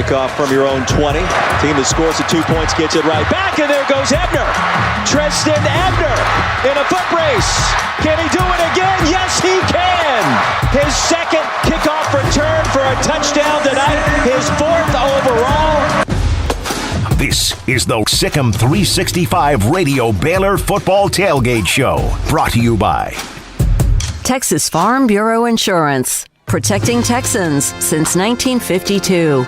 Kickoff from your own 20. Team that scores the 2 points gets it right back, and there goes Ebner. Tristan Ebner in a foot race. Can he do it again? Yes, he can. His second kickoff return for a touchdown tonight. His fourth overall. This is the Sikkim 365 Radio Baylor Football Tailgate Show, brought to you by Texas Farm Bureau Insurance, protecting Texans since 1952.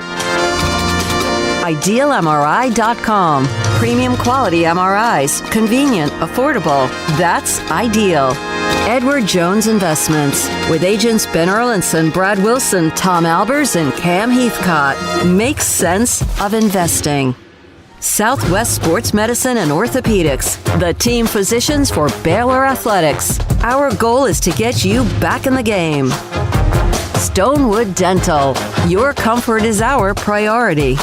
IdealMRI.com, premium quality MRIs, convenient, affordable. That's Ideal. Edward Jones Investments, with agents Ben Erlinson, Brad Wilson, Tom Albers, and Cam Heathcott. Makes sense of investing. Southwest Sports Medicine and Orthopedics, the team physicians for Baylor Athletics. Our goal is to get you back in the game. Stonewood Dental, your comfort is our priority.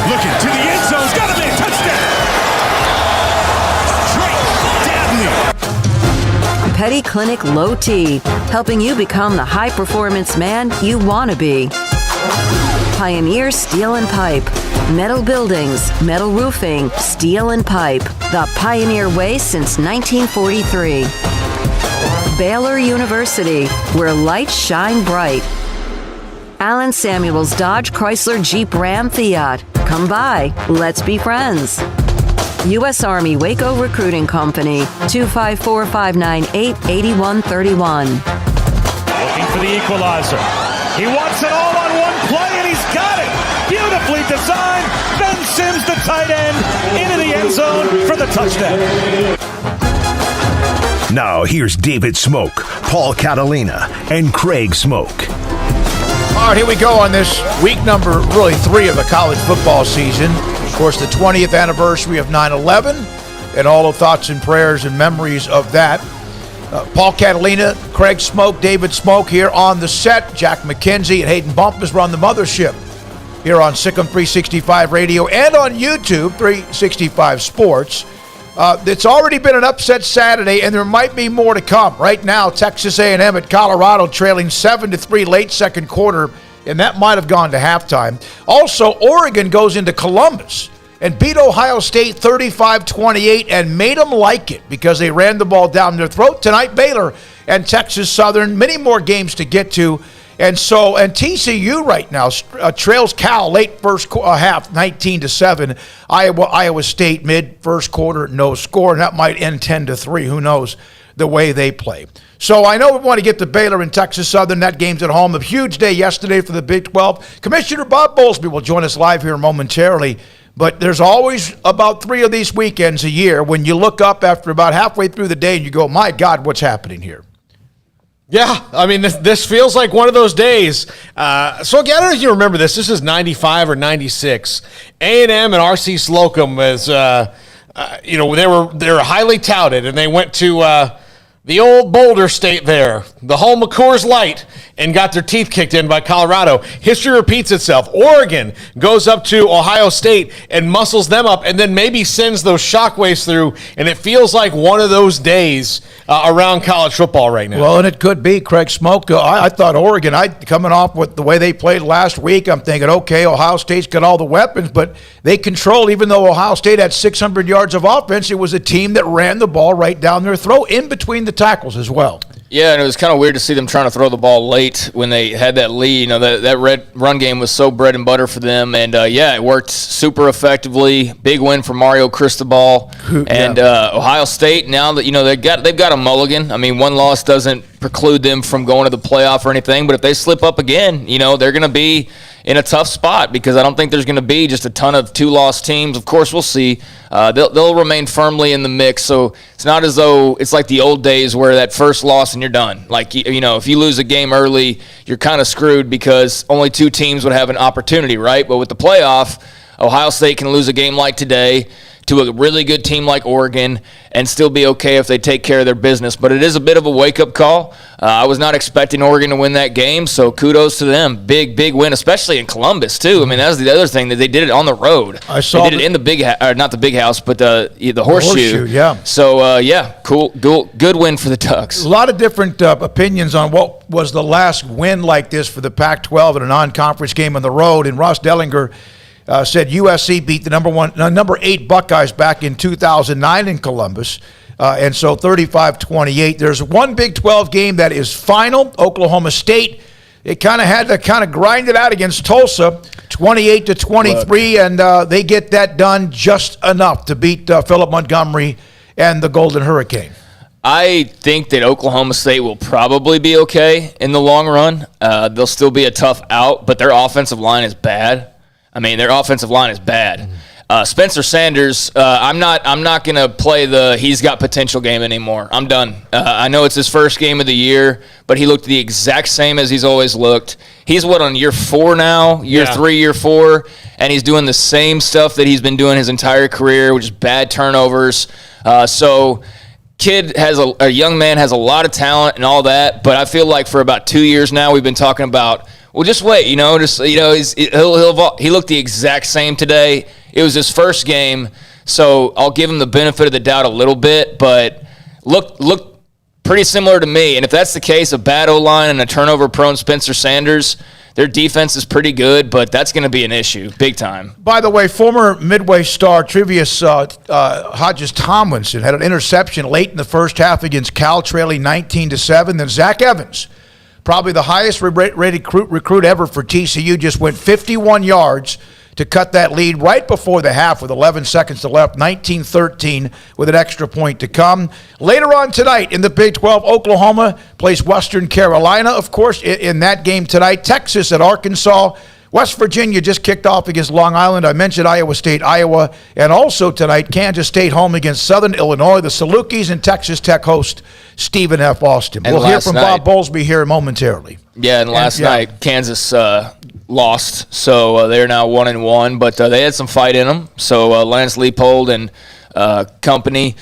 Looking to the end zone, it's got to be a touchdown! Drake Dabney. Petty Clinic Low T, helping you become the high-performance man you want to be. Pioneer Steel and Pipe, metal buildings, metal roofing, steel and pipe, the Pioneer way since 1943. Baylor University, where lights shine bright. Allen Samuels Dodge Chrysler Jeep Ram Fiat. Come by, let's be friends. U.S. Army Waco Recruiting Company, 254-598-8131. Looking for the equalizer. He wants it all on one play, and he's got it. Beautifully designed. Ben Sims, the tight end, into the end zone for the touchdown. Now here's David Smoke, Paul Catalina, and Craig Smoke. All right, here we go on this week number, really 3 of the college football season. Of course, the 20th anniversary of 9/11, and all the thoughts and prayers and memories of that. Paul Catalina, Craig Smoke, David Smoke here on the set. Jack McKenzie and Hayden Bumpus run the mothership here on Sikkim 365 Radio and on YouTube, 365 Sports. It's already been an upset Saturday, and there might be more to come. Right now, Texas A&M at Colorado trailing 7-3 late second quarter, and that might have gone to halftime. Also, Oregon goes into Columbus and beat Ohio State 35-28 and made them like it because they ran the ball down their throat. Tonight, Baylor and Texas Southern, many more games to get to. And TCU right now trails Cal late first half, 19-7. Iowa State mid first quarter, no score, and that might end 10-3. Who knows the way they play. So I know we want to get to Baylor and Texas Southern. That game's at home. A huge day yesterday for the Big 12. Commissioner Bob Bowlesby will join us live here momentarily. But there's always about 3 of these weekends a year when you look up after about halfway through the day and you go, my God, what's happening here? Yeah, I mean, this feels like one of those days. So again, I don't know if you remember this. This is 95 or 96. A&M and R.C. Slocum was, they were highly touted, and they went to the old Boulder State there, the home of Coors Light, and got their teeth kicked in by Colorado. History repeats itself. Oregon goes up to Ohio State and muscles them up and then maybe sends those shockwaves through, and it feels like one of those days around college football right now. Well, and it could be, Craig Smoke. I thought Oregon, coming off with the way they played last week, I'm thinking, okay, Ohio State's got all the weapons, but they controlled, even though Ohio State had 600 yards of offense, it was a team that ran the ball right down their throat, in between the tackles as well. Yeah, and it was kind of weird to see them trying to throw the ball late when they had that lead. You know, that run game was so bread and butter for them. And, it worked super effectively. Big win for Mario Cristobal. And Ohio State, now that, they've got a mulligan. I mean, one loss doesn't preclude them from going to the playoff or anything. But if they slip up again, they're going to be in a tough spot because I don't think there's going to be just a ton of 2-loss teams. Of course, we'll see. They'll remain firmly in the mix. So it's not as though it's like the old days where that first loss and you're done. Like, if you lose a game early, you're kind of screwed because only 2 teams would have an opportunity, right? But with the playoff, Ohio State can lose a game like today to a really good team like Oregon and still be okay if they take care of their business. But it is a bit of a wake-up call. I was not expecting Oregon to win that game, so kudos to them. Big, big win, especially in Columbus, too. I mean, that was the other thing, that they did it on the road. I saw they did it in the big not the big house, but the horseshoe. Yeah. So, cool, good win for the Ducks. A lot of different opinions on what was the last win like this for the Pac-12 in a non-conference game on the road, and Ross Dellinger said USC beat the number 8 Buckeyes back in 2009 in Columbus, and so 35-28. There's one Big 12 game that is final. Oklahoma State, it kind of had to grind it out against Tulsa, 28-23, and they get that done just enough to beat Philip Montgomery and the Golden Hurricane. I think that Oklahoma State will probably be okay in the long run. They'll still be a tough out, but their offensive line is bad. Their offensive line is bad. Spencer Sanders, I'm not going to play the he's got potential game anymore. I'm done. I know it's his first game of the year, but he looked the exact same as he's always looked. He's on year 4 now, year 3, year 4, and he's doing the same stuff that he's been doing his entire career, which is bad turnovers. So kid a young man has a lot of talent and all that, but I feel like for about 2 years now we've been talking about, well, just wait, he looked the exact same today. It was his first game, so I'll give him the benefit of the doubt a little bit, but look pretty similar to me. And if that's the case, a bad O-line and a turnover-prone Spencer Sanders, their defense is pretty good, but that's going to be an issue, big time. By the way, former Midway star Trevius Hodges Tomlinson had an interception late in the first half against Cal, trailing 19-7. Then Zach Evans, probably the highest rated recruit ever for TCU, just went 51 yards to cut that lead right before the half with 11 seconds to left, 19-13 with an extra point to come. Later on tonight in the Big 12, Oklahoma plays Western Carolina, of course, in that game tonight. Texas at Arkansas. West Virginia just kicked off against Long Island. I mentioned Iowa State, Iowa. And also tonight, Kansas State home against Southern Illinois. The Salukis and Texas Tech host Stephen F. Austin. And we'll hear from Bob Bowlesby here momentarily. Yeah, and last night, Kansas lost, so they're now 1-1, but they had some fight in them. So Lance Leipold and company,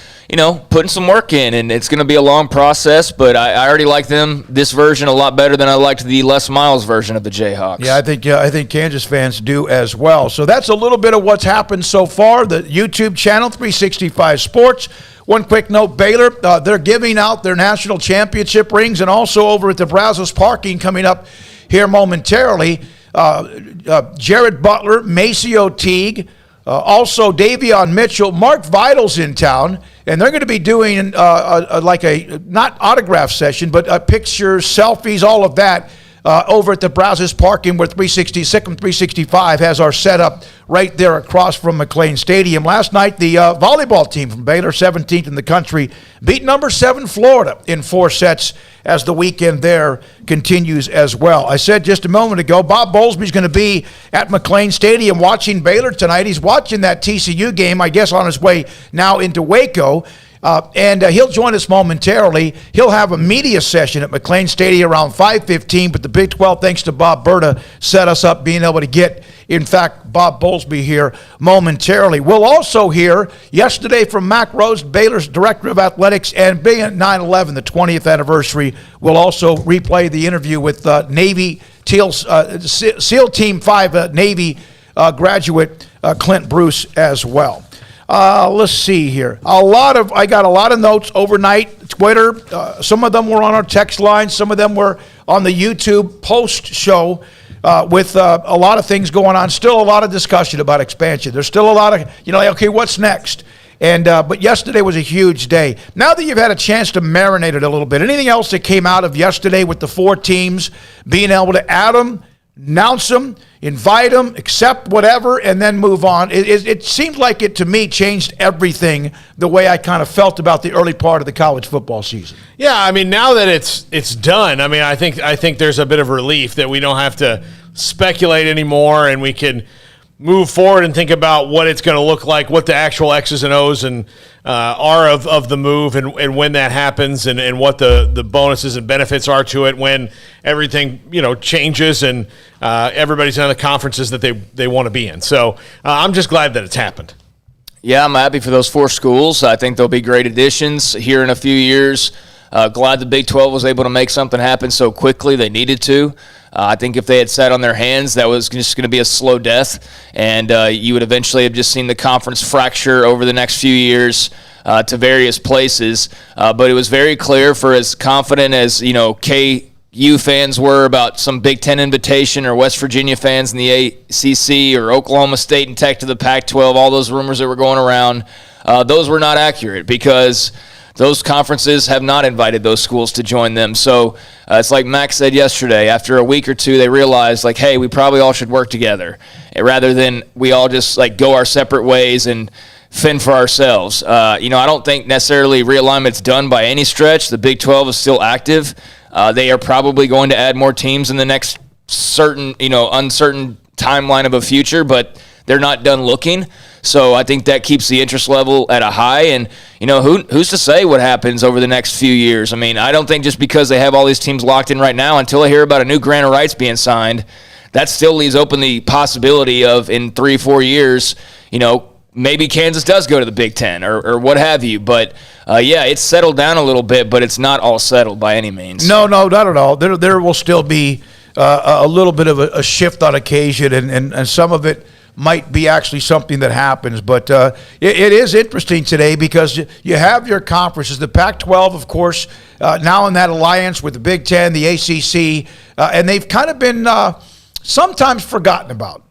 putting some work in, and it's going to be a long process, but I already like them, this version, a lot better than I liked the Les Miles version of the Jayhawks. Yeah, I think Kansas fans do as well. So that's a little bit of what's happened so far. The YouTube channel, 365 Sports. One quick note, Baylor, they're giving out their national championship rings, and also over at the Brazos Parking coming up here momentarily, Jared Butler, Maceo Teague, also Davion Mitchell, Mark Vidal's in town, and they're going to be doing not autograph session, but pictures, selfies, all of that over at the Brazos Parking, where Sikkim 365 has our setup right there across from McLean Stadium. Last night, the volleyball team from Baylor, 17th in the country, beat number 7 Florida in 4 sets as the weekend there continues as well. I said just a moment ago, Bob Bowlesby's going to be at McLean Stadium watching Baylor tonight. He's watching that TCU game, I guess, on his way now into Waco. And he'll join us momentarily. He'll have a media session at McLean Stadium around 5:15, but the Big 12, thanks to Bob Berta, set us up being able to get, in fact, Bob Bowlesby here momentarily. We'll also hear yesterday from Mac Rhodes, Baylor's Director of Athletics, and being at 9/11, the 20th anniversary, we'll also replay the interview with Navy SEAL Team 5 Navy graduate Clint Bruce as well. Let's see here. I got a lot of notes overnight, Twitter. Some of them were on our text line. Some of them were on the YouTube post show with a lot of things going on. Still a lot of discussion about expansion. There's still a lot of, okay, what's next? And but yesterday was a huge day. Now that you've had a chance to marinate it a little bit, anything else that came out of yesterday with the 4 teams being able to add them, announce them, invite them, accept whatever, and then move on? It seemed like it, to me, changed everything the way I kind of felt about the early part of the college football season. Yeah, now that it's done, I think there's a bit of relief that we don't have to speculate anymore, and we can move forward and think about what it's going to look like, what the actual X's and O's and are of the move, and when that happens, and what the bonuses and benefits are to it when everything changes and everybody's in the conferences that they want to be in. So I'm just glad that it's happened. Yeah, I'm happy for those 4 schools. I think they'll be great additions here in a few years. Glad the Big 12 was able to make something happen so quickly. They needed to. I think if they had sat on their hands, that was just going to be a slow death, and you would eventually have just seen the conference fracture over the next few years to various places. But it was very clear, for as confident as KU fans were about some Big Ten invitation, or West Virginia fans in the ACC, or Oklahoma State and Tech to the Pac-12, all those rumors that were going around, those were not accurate, because those conferences have not invited those schools to join them. So it's like Mac said yesterday, after a week or two, they realized, hey, we probably all should work together, rather than we all just go our separate ways and fend for ourselves. I don't think necessarily realignment's done by any stretch. The Big 12 is still active. They are probably going to add more teams in the next uncertain timeline of a future, but they're not done looking. So I think that keeps the interest level at a high. And, who's to say what happens over the next few years? I mean, I don't think just because they have all these teams locked in right now, until I hear about a new grant of rights being signed, that still leaves open the possibility of, in 3-4 years, maybe Kansas does go to the Big Ten or what have you. But, it's settled down a little bit, but it's not all settled by any means. No, not at all. There will still be a little bit of a shift on occasion, and some of it might be actually something that happens. But it is interesting today, because you have your conferences. The Pac-12, of course, now in that alliance with the Big Ten, the ACC, and they've kind of been sometimes forgotten about.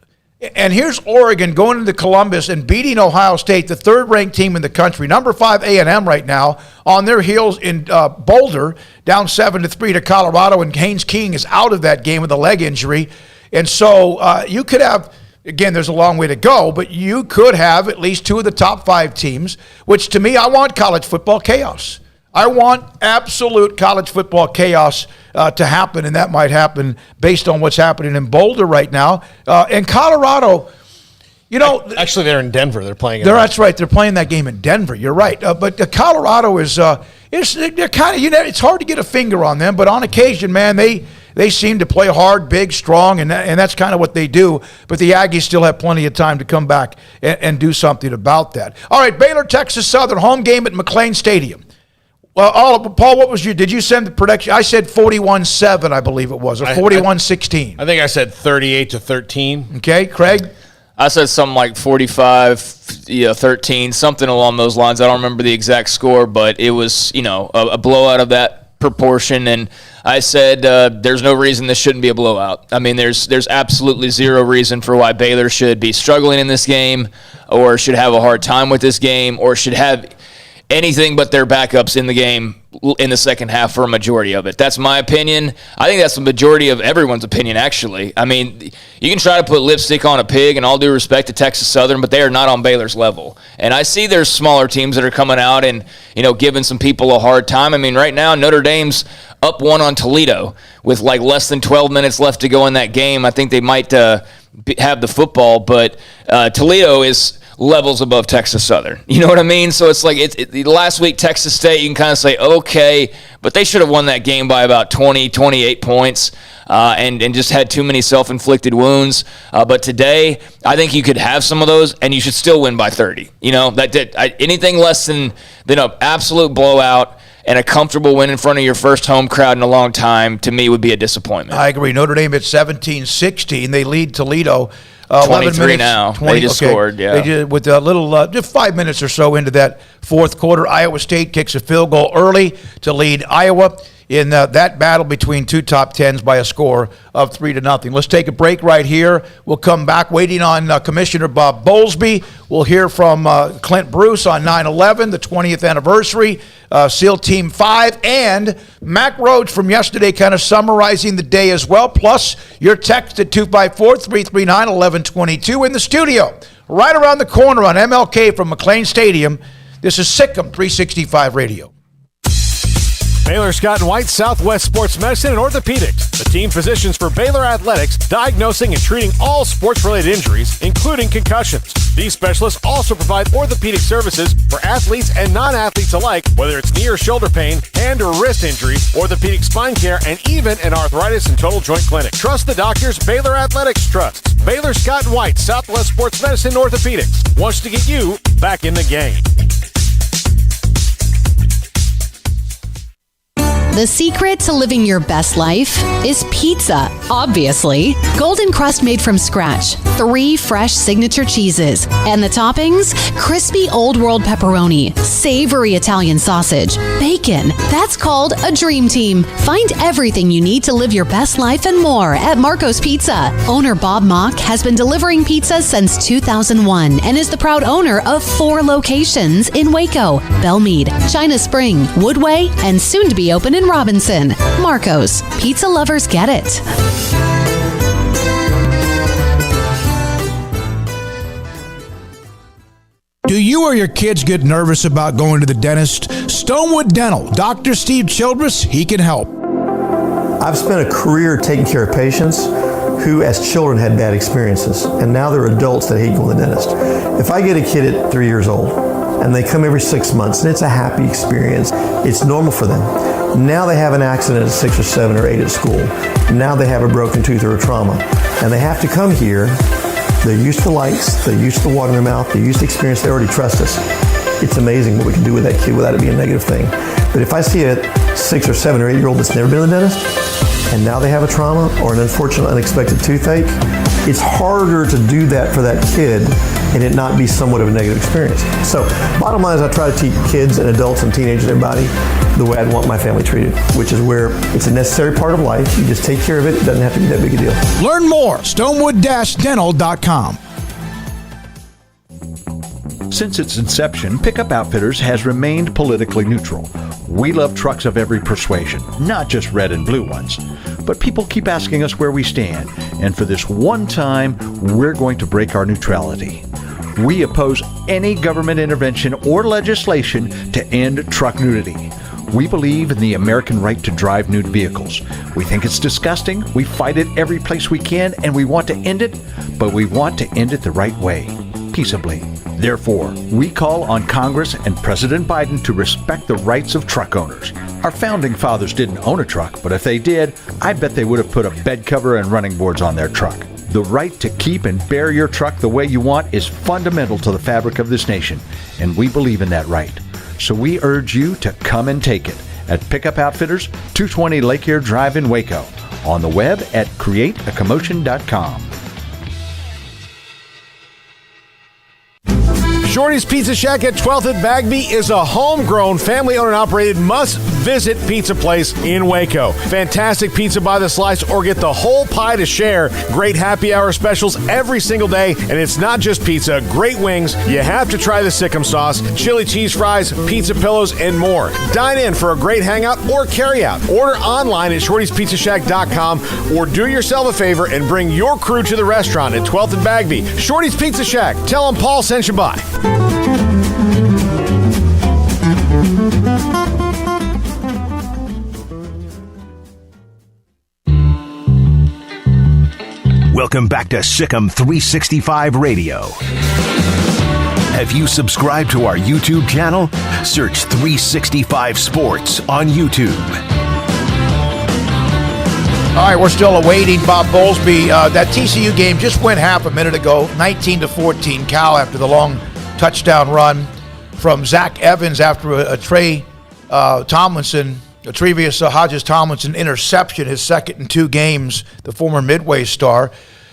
And here's Oregon going into Columbus and beating Ohio State, the third-ranked team in the country, number 5 A&M right now, on their heels in Boulder, down 7-3 to Colorado, and Haynes King is out of that game with a leg injury. And so you could have, again, there's a long way to go, but you could have at least 2 of the top 5 teams, which to me, I want college football chaos. I want absolute college football chaos to happen, and that might happen based on what's happening in Boulder right now. And Colorado, actually, they're in Denver. They're playing. That's right. They're playing that game in Denver. You're right. But Colorado is they're kind of, it's hard to get a finger on them, but on occasion, man, they seem to play hard, big, strong, and that's kind of what they do. But the Aggies still have plenty of time to come back and do something about that. All right, Baylor, Texas Southern, home game at McLean Stadium. Well, Paul, what was did you send the prediction? I said 41-7, I believe it was, or 41-16. I think I said 38-13. Okay, Craig? I said something like 45-13, something along those lines. I don't remember the exact score, but it was, a blowout of that proportion. And I said there's no reason this shouldn't be a blowout. I mean, there's absolutely zero reason for why Baylor should be struggling in this game, or should have a hard time with this game, or should have anything but their backups in the game in the second half for a majority of it. That's my opinion. I think that's the majority of everyone's opinion, actually. I mean, you can try to put lipstick on a pig, and all due respect to Texas Southern, but they are not on Baylor's level. And I see there's smaller teams that are coming out and, giving some people a hard time. I mean, right now, Notre Dame's up 1 on Toledo with less than 12 minutes left to go in that game. I think they might have the football, but Toledo is levels above Texas Southern. You know what I mean? So it's last week, Texas State, you can kind of say, okay, but they should have won that game by about 20, 28 points and just had too many self-inflicted wounds. But today, I think you could have some of those, and you should still win by 30. Anything less than an absolute blowout and a comfortable win in front of your first home crowd in a long time, to me, would be a disappointment. I agree. Notre Dame at 17-16. They lead Toledo 23 now. 20, they just scored, yeah. They did with a little, just 5 minutes or so into that fourth quarter. Iowa State kicks a field goal early to lead Iowa in that battle between 2 top 10s by a score of 3-0. Let's take a break right here. We'll come back waiting on Commissioner Bob Bowlesby. We'll hear from Clint Bruce on 9/11, the 20th anniversary, SEAL Team 5, and Mac Rhodes from yesterday kind of summarizing the day as well, plus your text at 254-339-1122 in the studio. Right around the corner on MLK from McLean Stadium, this is Sikkim 365 Radio. Baylor Scott and White, Southwest Sports Medicine and Orthopedics, the team physicians for Baylor Athletics, diagnosing and treating all sports-related injuries, including concussions. These specialists also provide orthopedic services for athletes and non-athletes alike, whether it's knee or shoulder pain, hand or wrist injuries, orthopedic spine care, and even an arthritis and total joint clinic. Trust the doctors Baylor Athletics trusts. Baylor Scott and White, Southwest Sports Medicine and Orthopedics, wants to get you back in the game. The secret to living your best life is pizza, obviously. Golden crust made from scratch, 3 fresh signature cheeses, and the toppings, crispy old world pepperoni, savory Italian sausage, bacon. That's called a dream team. Find everything you need to live your best life and more at Marco's Pizza. Owner Bob Mock has been delivering pizzas since 2001 and is the proud owner of 4 locations in Waco, Belmead, China Spring, Woodway, and soon to be open in Robinson. Marco's. Pizza lovers get it. Do you or your kids get nervous about going to the dentist? Stonewood Dental. Dr. Steve Childress, he can help. I've spent a career taking care of patients who as children had bad experiences, and now they're adults that hate going to the dentist. If I get a kid at 3 years old and they come every 6 months and it's a happy experience, it's normal for them. Now they have an accident at 6 or 7 or 8 at school. Now they have a broken tooth or a trauma, and they have to come here. They're used to lights, they're used to water in their mouth, they're used to experience, they already trust us. It's amazing what we can do with that kid without it being a negative thing. But if I see a 6 or 7 or 8 year old that's never been to the dentist, and now they have a trauma or an unfortunate unexpected toothache, it's harder to do that for that kid and it not be somewhat of a negative experience. So bottom line is I try to teach kids and adults and teenagers and everybody the way I'd want my family treated, which is where it's a necessary part of life. You just take care of it. It doesn't have to be that big a deal. Learn more, stonewood-dental.com. Since its inception, Pickup Outfitters has remained politically neutral. We love trucks of every persuasion, not just red and blue ones. But people keep asking us where we stand, and for this one time, we're going to break our neutrality. We oppose any government intervention or legislation to end truck nudity. We believe in the American right to drive nude vehicles. We think it's disgusting, we fight it every place we can, and we want to end it, but we want to end it the right way, peaceably. Therefore, we call on Congress and President Biden to respect the rights of truck owners. Our founding fathers didn't own a truck, but if they did, I bet they would have put a bed cover and running boards on their truck. The right to keep and bear your truck the way you want is fundamental to the fabric of this nation, and we believe in that right. So we urge you to come and take it at Pickup Outfitters, 220 Lake Erie Drive in Waco, on the web at createacommotion.com. Shorty's Pizza Shack at 12th and Bagby is a homegrown, family-owned and operated must-visit pizza place in Waco. Fantastic pizza by the slice or get the whole pie to share. Great happy hour specials every single day, and it's not just pizza. Great wings. You have to try the Sikkim sauce, chili cheese fries, pizza pillows, and more. Dine in for a great hangout or carry-out. Order online at shortyspizzashack.com or do yourself a favor and bring your crew to the restaurant at 12th and Bagby. Shorty's Pizza Shack. Tell them Paul sent you by. Welcome back to Sikkim 365 Radio. Have you subscribed to our YouTube channel? Search 365 Sports on YouTube. All right, we're still awaiting Bob Bowlesby. That TCU game just went half a minute ago, 19-14 Cal after the long touchdown run from Zach Evans after a Trevius Hodges Tomlinson interception, his second in 2 games, the former Midway star.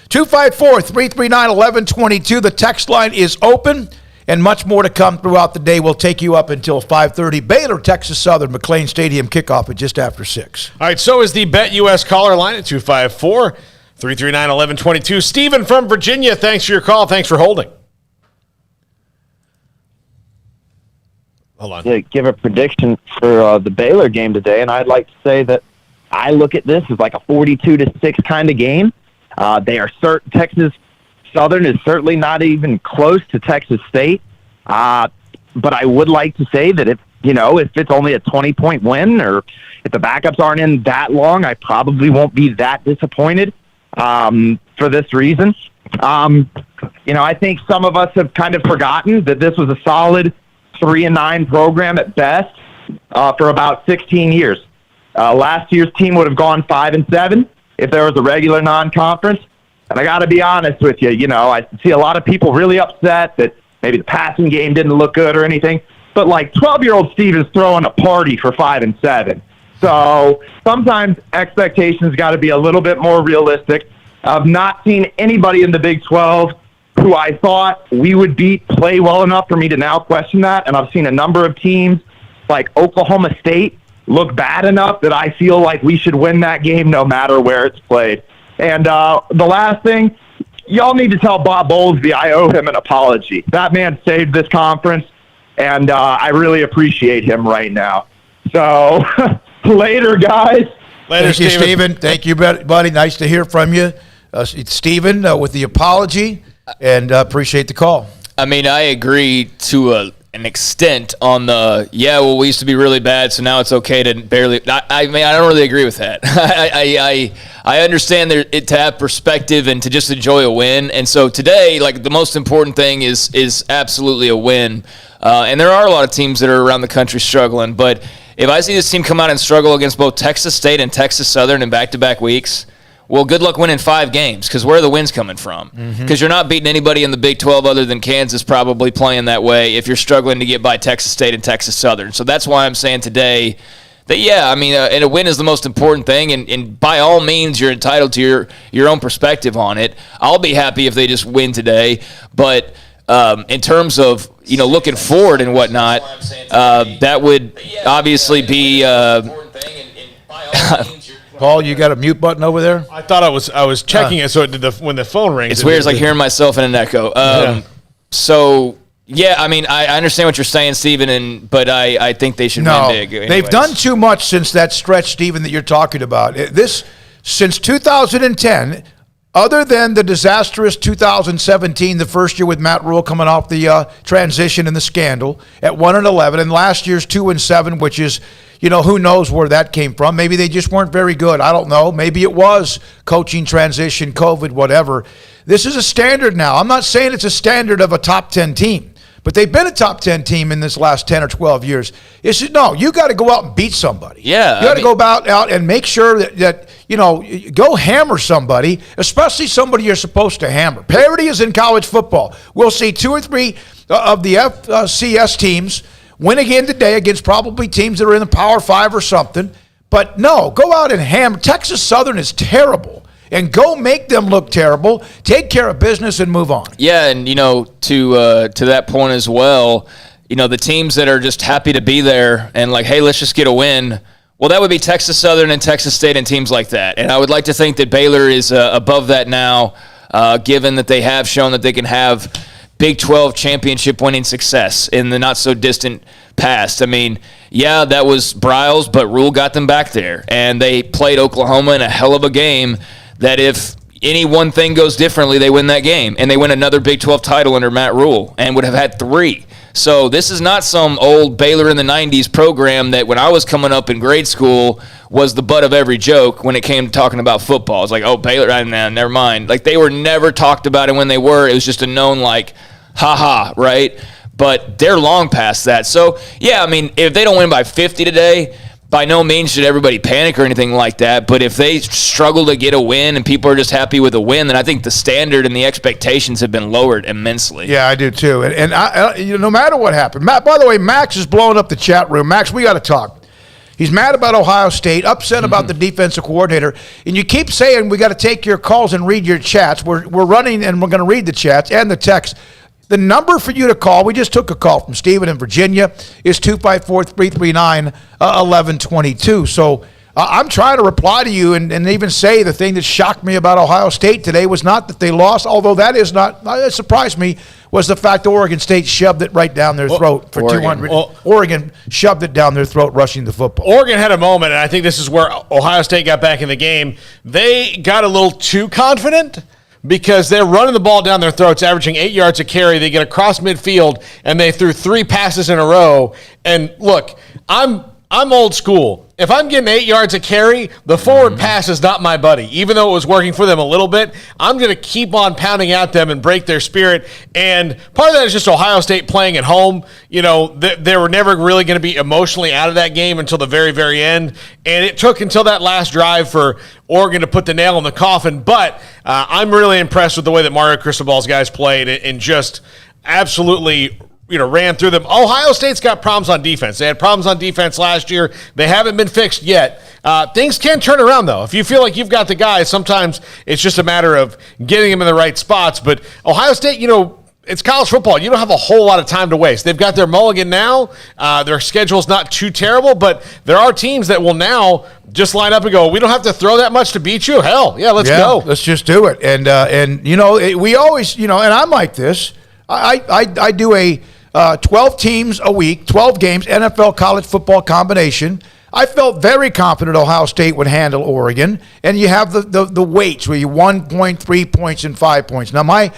254-339-1122. The text line is open, and much more to come throughout the day. We'll take you up until 5:30. Baylor, Texas Southern, McLean Stadium kickoff at just after 6. All right, so is the BetUS caller line at 254-339-1122. Stephen from Virginia, thanks for your call. Thanks for holding. Hold on. To give a prediction for the Baylor game today, and I'd like to say that I look at this as like a 42-6 kind of game. They are Texas Southern is certainly not even close to Texas State, but I would like to say that if if it's only a 20-point win or if the backups aren't in that long, I probably won't be that disappointed for this reason. I think some of us have kind of forgotten that this was a solid 3-9 program at best for about 16 years. Last year's team would have gone 5-7 if there was a regular non-conference. And I got to be honest with you, I see a lot of people really upset that maybe the passing game didn't look good or anything. But 12-year-old Steve is throwing a party for 5-7. So sometimes expectations got to be a little bit more realistic. I've not seen anybody in the Big 12 who I thought we would beat play well enough for me to now question that. And I've seen a number of teams like Oklahoma State look bad enough that I feel like we should win that game no matter where it's played. And the last thing, y'all need to tell Bob Bowlesby I owe him an apology. That man saved this conference, and I really appreciate him right now. So later, guys. Thank you, Stephen. Thank you, buddy. Nice to hear from you. It's Stephen with the apology, and appreciate the call. I mean, I agree to an extent on the, we used to be really bad, so now it's okay to barely. I don't really agree with that. I understand it to have perspective and to just enjoy a win. And so today, the most important thing is absolutely a win. And there are a lot of teams that are around the country struggling, but if I see this team come out and struggle against both Texas State and Texas Southern in back-to-back weeks, well, good luck winning 5 games, because where are the wins coming from? Because you're not beating anybody in the Big 12 other than Kansas probably playing that way if you're struggling to get by Texas State and Texas Southern. So that's why I'm saying today that, and a win is the most important thing, and by all means, you're entitled to your own perspective on it. I'll be happy if they just win today, but in terms of, looking forward and whatnot, that would obviously be Paul, you got a mute button over there? I thought I was checking it, so it did when the phone rings. It's weird. It's like hearing myself in an echo. So, I understand what you're saying, Stephen, but I think they should win big. Anyways. They've done too much since that stretch, Stephen, that you're talking about. Since 2010, other than the disastrous 2017, the first year with Matt Rhule coming off the transition and the scandal at 1-11, and last year's 2-7, which is, who knows where that came from. Maybe they just weren't very good. I don't know. Maybe it was coaching transition, COVID, whatever. This is a standard now. I'm not saying it's a standard of a top 10 team, but they've been a top 10 team in this last 10 or 12 years. You got to go out and beat somebody. Yeah. You got to go out and make sure that go hammer somebody, especially somebody you're supposed to hammer. Parity is in college football. We'll see 2 or 3 of the FCS teams win again today against probably teams that are in the Power 5 or something. But no, go out and hammer. Texas Southern is terrible. And go make them look terrible, take care of business, and move on. Yeah, and, to that point as well, the teams that are just happy to be there and hey, let's just get a win, well, that would be Texas Southern and Texas State and teams like that. And I would like to think that Baylor is above that now, given that they have shown that they can have Big 12 championship winning success in the not-so-distant past. That was Briles, but Rhule got them back there. And they played Oklahoma in a hell of a game that if any one thing goes differently, they win that game. And they win another Big 12 title under Matt Rhule and would have had 3. So this is not some old Baylor in the 90s program that when I was coming up in grade school was the butt of every joke when it came to talking about football. It's Baylor, never mind. They were never talked about, and when they were, it was just a known ha-ha, right? But they're long past that. So, if they don't win by 50 today, by no means should everybody panic or anything like that. But if they struggle to get a win and people are just happy with a win, then I think the standard and the expectations have been lowered immensely. Yeah, I do too. And I, no matter what happened. By the way, Max is blowing up the chat room. Max, we got to talk. He's mad about Ohio State, upset about the defensive coordinator. And you keep saying we got to take your calls and read your chats. We're running, and we're going to read the chats and the text. The number for you to call, we just took a call from Stephen in Virginia, is 254-339-1122. So I'm trying to reply to you and even say the thing that shocked me about Ohio State today was not that they lost, although that surprised me, was the fact that Oregon State shoved it right down their throat for 200. Oregon shoved it down their throat rushing the football. Oregon had a moment, and I think this is where Ohio State got back in the game. They got a little too confident. because they're running the ball down their throats, averaging 8 yards a carry. They get across midfield, and they threw 3 passes in a row. And look, I'm old school. If I'm getting 8 yards a carry, the forward pass is not my buddy. Even though it was working for them a little bit, I'm going to keep on pounding at them and break their spirit. And part of that is just Ohio State playing at home. You know, they were never really going to be emotionally out of that game until the very, very end. And it took until that last drive for Oregon to put the nail in the coffin. But I'm really impressed with the way that Mario Cristobal's guys played and just absolutely ran through them. Ohio State's got problems on defense. They had problems on defense last year. They haven't been fixed yet. Things can turn around, though. If you feel like you've got the guys, sometimes it's just a matter of getting them in the right spots. But Ohio State, it's college football. You don't have a whole lot of time to waste. They've got their mulligan now. Their schedule's not too terrible, but there are teams that will now just line up and go, we don't have to throw that much to beat you. Hell, yeah, let's go. Let's just do it. And we always, and I'm like this. I do a 12 teams a week, 12 games, NFL college football combination. I felt very confident Ohio State would handle Oregon. And you have the weights where you 1 point, 3 points, and 5 points. Now, my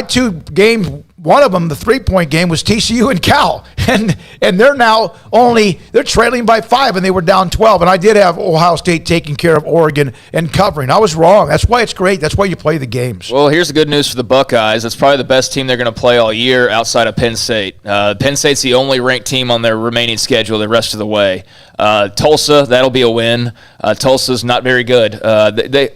2 games, one of them, the 3-point game, was TCU and Cal. And they're now they're trailing by 5, and they were down 12. And I did have Ohio State taking care of Oregon and covering. I was wrong. That's why it's great. That's why you play the games. Well, here's the good news for the Buckeyes. It's probably the best team they're going to play all year outside of Penn State. Penn State's the only ranked team on their remaining schedule the rest of the way. Tulsa, that'll be a win. Tulsa's not very good. They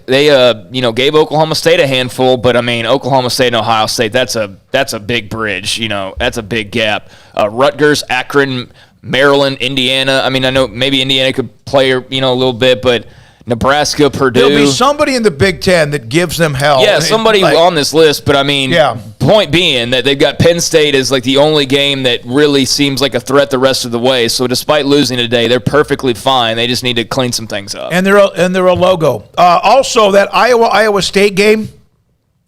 gave Oklahoma State a handful, but Oklahoma State and Ohio State, that's a big bridge. That's a big gap. Rutgers, Akron, Maryland, Indiana. I know maybe Indiana could play a little bit, but Nebraska, Purdue. There'll be somebody in the Big Ten that gives them hell. Yeah, somebody on this list, but point being that they've got Penn State as like the only game that really seems like a threat the rest of the way. So despite losing today, they're perfectly fine. They just need to clean some things up. And they're a logo. Also, that Iowa State game,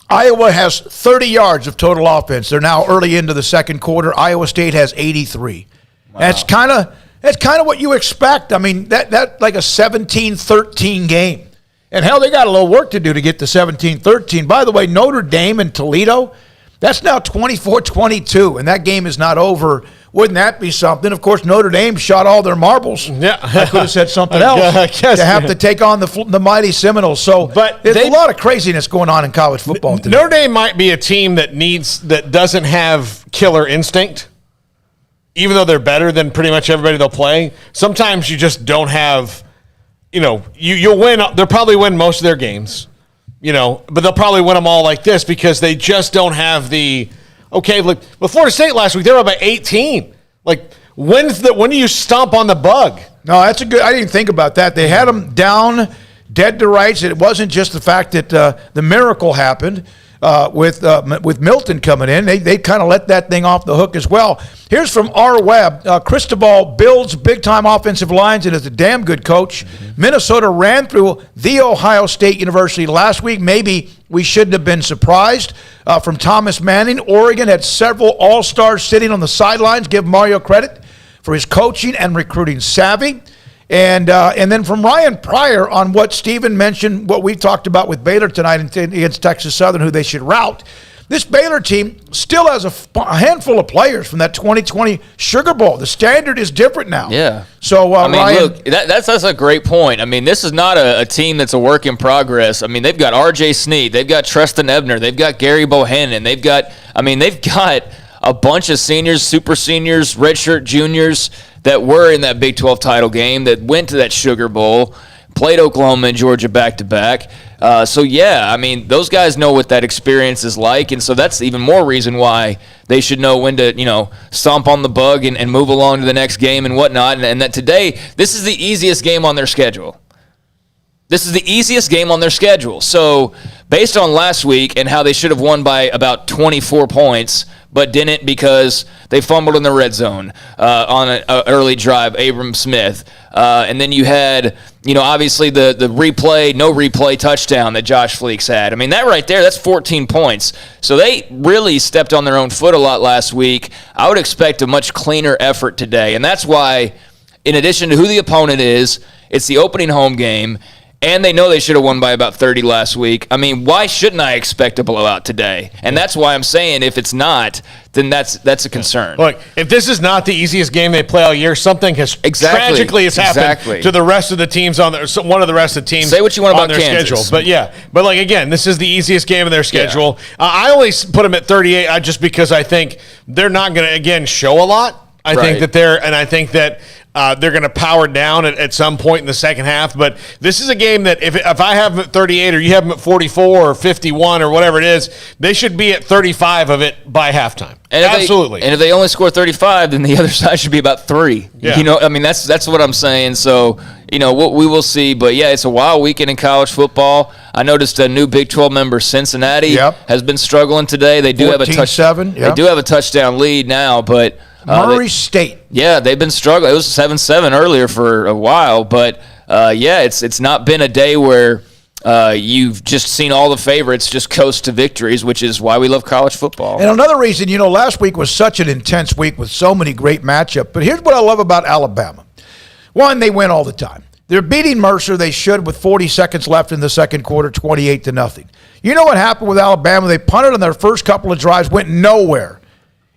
Iowa has 30 yards of total offense. They're now early into the second quarter. Iowa State has 83. Wow. That's kind of what you expect. That like a 17-13 game. And hell, they got a little work to do to get to 17-13. By the way, Notre Dame and Toledo, that's now 24-22, and that game is not over. Wouldn't that be something? Of course, Notre Dame shot all their marbles. Yeah. I could have said something else to have to take on the mighty Seminoles. But there's a lot of craziness going on in college football today. Notre Dame might be a team that doesn't have killer instinct, even though they're better than pretty much everybody they'll play. Sometimes you just don't have, you'll win. They'll probably win most of their games, but they'll probably win them all like this because they just don't have the. Okay, look, but Florida State last week, they were up by 18. Like, when do you stomp on the bug? No, that's a good – I didn't think about that. They had them down dead to rights. It wasn't just the fact that the miracle happened with Milton coming in. They kind of let that thing off the hook as well. Here's from R. Webb. Cristobal builds big-time offensive lines and is a damn good coach. Mm-hmm. Minnesota ran through The Ohio State University last week. Maybe we shouldn't have been surprised. From Thomas Manning, Oregon had several all-stars sitting on the sidelines. Give Mario credit for his coaching and recruiting savvy. And then from Ryan Pryor on what Stephen mentioned, what we talked about with Baylor tonight against Texas Southern, who they should rout. This Baylor team still has a handful of players from that 2020 Sugar Bowl. The standard is different now. Yeah. So, Ryan, look, that's a great point. This is not a team that's a work in progress. They've got R.J. Sneed. They've got Treston Ebner. They've got Gary Bohannon. They've got a bunch of seniors, super seniors, redshirt juniors that were in that Big 12 title game, that went to that Sugar Bowl, played Oklahoma and Georgia back-to-back. Those guys know what that experience is like, and so that's even more reason why they should know when to, stomp on the bug and move along to the next game and whatnot, and that today, this is the easiest game on their schedule. So based on last week and how they should have won by about 24 points, but didn't because they fumbled in the red zone on an early drive, Abram Smith. And then you had, obviously the no replay touchdown that Josh Fleeks had. That right there, that's 14 points. So they really stepped on their own foot a lot last week. I would expect a much cleaner effort today. And that's why, in addition to who the opponent is, it's the opening home game. and they know they should have won by about 30 last week. I mean, why shouldn't I expect a blowout today? And that's why I'm saying if it's not, then that's a concern. Look, if this is not the easiest game they play all year, something tragically has happened to the rest of the teams on one of the rest of the teams. Say what you want about their Kansas. schedule, but like again, this is the easiest game of their schedule. I only put them at 38 just because I think they're not going to again show a lot. I think that they're going to power down at some point in the second half. But this is a game that if I have them at 38 or you have them at 44 or 51 or whatever it is, they should be at 35 of it by halftime. And absolutely. And if they only score 35, then the other side should be about 3. Yeah. You know, I mean, that's what I'm saying. So, you know, we will see. But, yeah, it's a wild weekend in college football. I noticed a new Big 12 member, Cincinnati, has been struggling today. They do have a They do have a touchdown lead now, but Murray State. Yeah, they've been struggling. It was 7-7 earlier for a while, but it's not been a day where you've just seen all the favorites just coast to victories, which is why we love college football. And another reason, you know, last week was such an intense week with so many great matchups. But here's what I love about Alabama. One, they win all the time. They're beating Mercer. They should with 40 seconds left in the second quarter, 28-0. You know what happened with Alabama? They punted on their first couple of drives, went nowhere.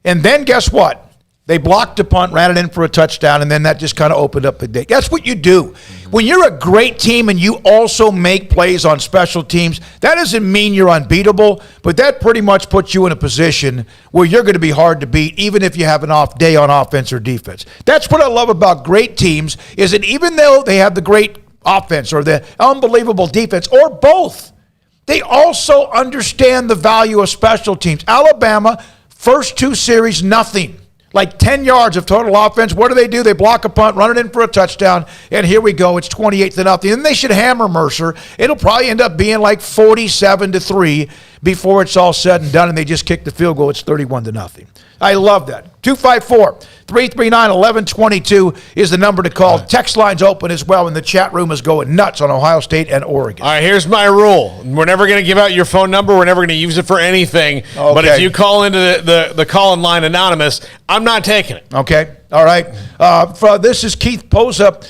And then guess what? They blocked the punt, ran it in for a touchdown, and then that just kind of opened up the day. That's what you do. When you're a great team and you also make plays on special teams, that doesn't mean you're unbeatable, but that pretty much puts you in a position where you're going to be hard to beat, even if you have an off day on offense or defense. That's what I love about great teams, is that even though they have the great offense or the unbelievable defense, or both, they also understand the value of special teams. Alabama, first 2 series, nothing. Like 10 yards of total offense. What do? They block a punt, run it in for a touchdown, and here we go. It's 28-0. And they should hammer Mercer. It'll probably end up being like 47-3 before it's all said and done, and they just kick the field goal. It's 31-0. I love that. 254-339-1122 is the number to call. Text line's open as well, and the chat room is going nuts on Ohio State and Oregon. All right, here's my rule. We're never going to give out your phone number. We're never going to use it for anything. Okay. But if you call into the call-in line anonymous, I'm not taking it. Okay. All right. This is Keith Poza.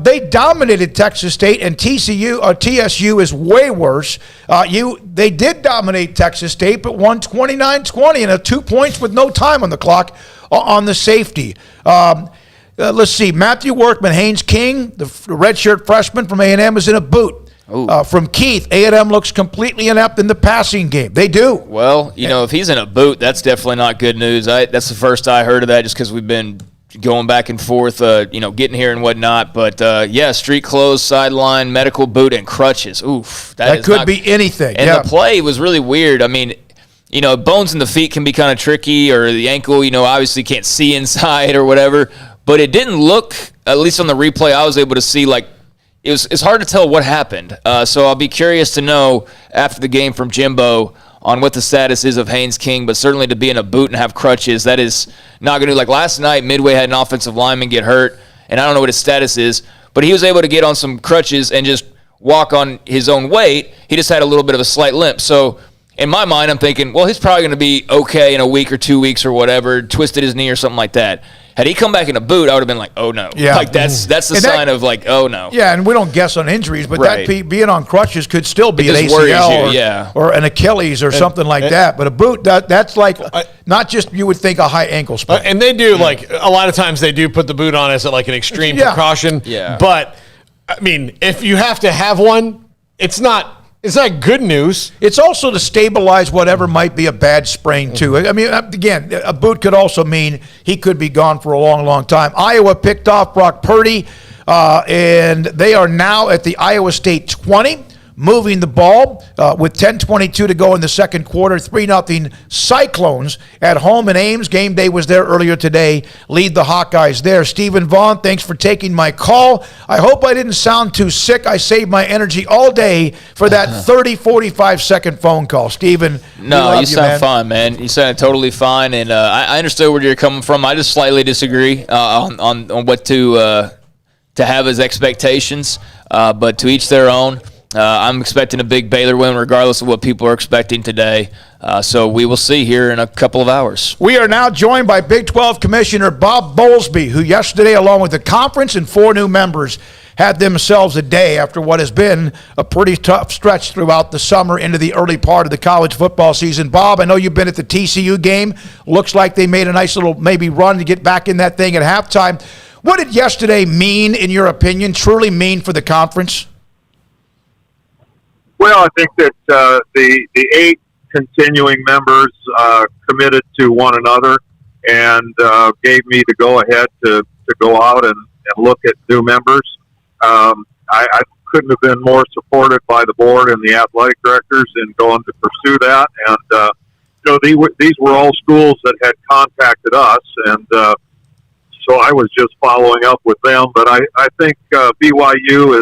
They dominated Texas State, and TSU is way worse. They did dominate Texas State, but won 29-20 and 2 points with no time on the clock on the safety. Let's see. Matthew Workman, Haynes King, the redshirt freshman from A&M, is in a boot. From Keith, A&M looks completely inept in the passing game. They do. Well, you know, if he's in a boot, that's definitely not good news. That's the first I heard of that, just because we've been going back and forth, getting here and whatnot. But, street clothes, sideline, medical boot, and crutches. Oof. That could be anything. And the play was really weird. I mean, you know, bones in the feet can be kind of tricky, or the ankle, you know, obviously can't see inside or whatever. But it didn't look, at least on the replay, I was able to see, like, it's hard to tell what happened. So I'll be curious to know after the game from Jimbo on what the status is of Haynes King, but certainly to be in a boot and have crutches, that is not going to, like last night, Midway had an offensive lineman get hurt, and I don't know what his status is, but he was able to get on some crutches and just walk on his own weight. He just had a little bit of a slight limp. So in my mind, I'm thinking, well, he's probably going to be okay in a week or 2 weeks or whatever, twisted his knee or something like that. Had he come back in a boot, I would have been like, oh, no. Yeah. Like, that's the sign of, like, oh, no. Yeah, and we don't guess on injuries, but Right. that being on crutches could still be an It just worries ACL you, or an Achilles or something like that. But a boot, that's like not just you would think a high ankle sprain. And they do, like, a lot of times they do put the boot on as like an extreme precaution. Yeah. But, I mean, if you have to have one, it's not good news. It's also to stabilize whatever might be a bad sprain, too. I mean, again, a boot could also mean he could be gone for a long, long time. Iowa picked off Brock Purdy, and they are now at the Iowa State 20, moving the ball with 10:22 to go in the second quarter. 3-0 Cyclones at home in Ames. Game day was there earlier today. Lead the Hawkeyes there. Stephen Vaughn, thanks for taking my call. I hope I didn't sound too sick. I saved my energy all day for that 30, 45-second phone call. Stephen, no, you sound fine, man. You sound totally fine, and I understood where you're coming from. I just slightly disagree on what to have as expectations, but to each their own. I'm expecting a big Baylor win regardless of what people are expecting today. So we will see here in a couple of hours. We are now joined by Big 12 Commissioner Bob Bowlesby, who yesterday, along with the conference and 4 new members, had themselves a day after what has been a pretty tough stretch throughout the summer into the early part of the college football season. Bob, I know you've been at the TCU game. Looks like they made a nice little maybe run to get back in that thing at halftime. What did yesterday mean, in your opinion, truly mean for the conference? Well, I think that the 8 continuing members committed to one another and gave me the go-ahead to go out and look at new members. I couldn't have been more supported by the board and the athletic directors in going to pursue that. And, these were all schools that had contacted us, and so I was just following up with them. But I think BYU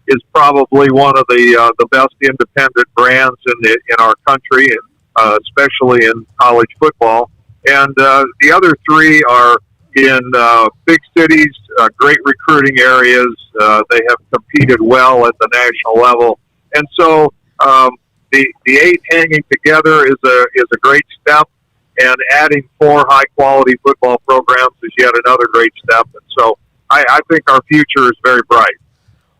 is probably one of the best independent brands in our country, and especially in college football. And the other 3 are in big cities, great recruiting areas. They have competed well at the national level, and so the 8 hanging together is a great step. And adding 4 high-quality football programs is yet another great step. And so I think our future is very bright.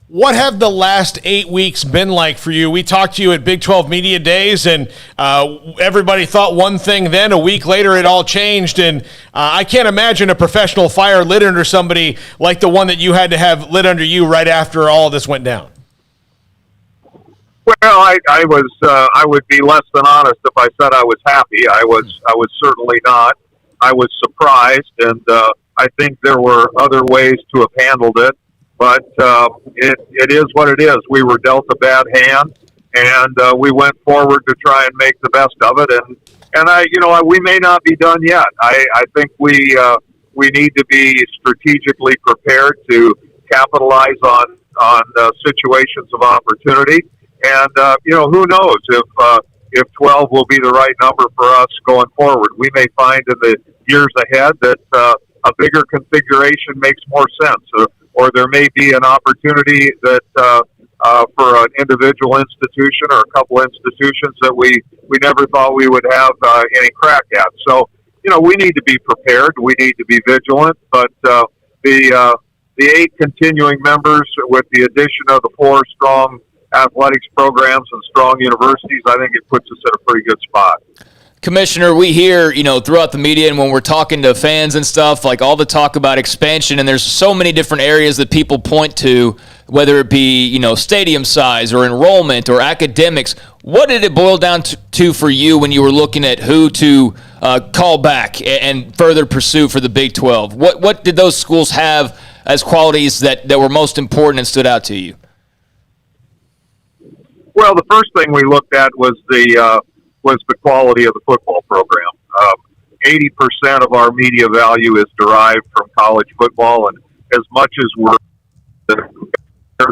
What have the last 8 weeks been like for you? We talked to you at Big 12 Media Days, and everybody thought one thing then. A week later, it all changed. And I can't imagine a professional fire lit under somebody like the one that you had to have lit under you right after all of this went down. Well, I would be less than honest if I said I was happy. I was certainly not. I was surprised, and I think there were other ways to have handled it. But it is what it is. We were dealt a bad hand, and we went forward to try and make the best of it. And we may not be done yet. I think we need to be strategically prepared to capitalize on situations of opportunity. And who knows if 12 will be the right number for us going forward. We may find in the years ahead that a bigger configuration makes more sense, or there may be an opportunity that for an individual institution or a couple institutions that we never thought we would have any crack at. So, we need to be prepared. We need to be vigilant. But the 8 continuing members, with the addition of the 4 strong athletics programs and strong universities, I think it puts us at a pretty good spot. Commissioner, we hear, throughout the media and when we're talking to fans and stuff, like all the talk about expansion, and there's so many different areas that people point to, whether it be, stadium size or enrollment or academics. What did it boil down to for you when you were looking at who to call back and further pursue for the Big 12? What did those schools have as qualities that were most important and stood out to you? Well, the first thing we looked at was the quality of the football program. 80% of our media value is derived from college football, and as much as we're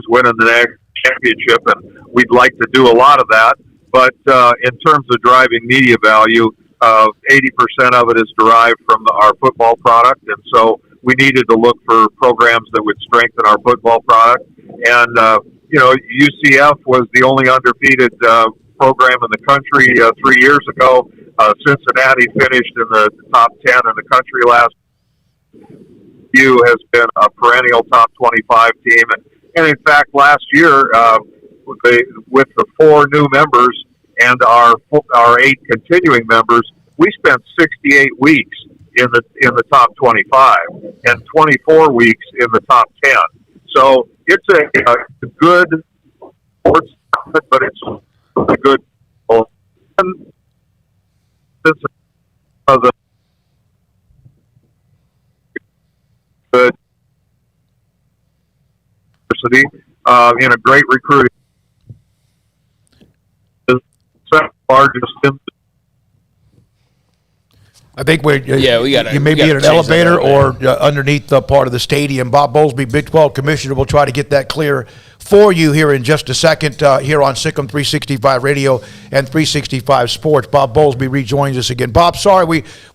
winning the national championship, and we'd like to do a lot of that, but in terms of driving media value, 80% of it is derived from our football product, and so we needed to look for programs that would strengthen our football product. And UCF was the only undefeated program in the country 3 years ago. Cincinnati finished in the top 10 in the country last year. U has been a perennial top 25 team. And in fact, last year, with the 4 new members and our 8 continuing members, we spent 68 weeks in the top 25 and 24 weeks in the top 10. So it's a good sports, but it's a good. This is a good university in a great recruiting. The second largest in. I think we got you may be in an elevator or underneath the part of the stadium. Bob Bowlesby, Big 12 Commissioner, will try to get that clear for you here in just a second here on Sikkim 365 Radio and 365 Sports. Bob Bowlesby rejoins us again. Bob, sorry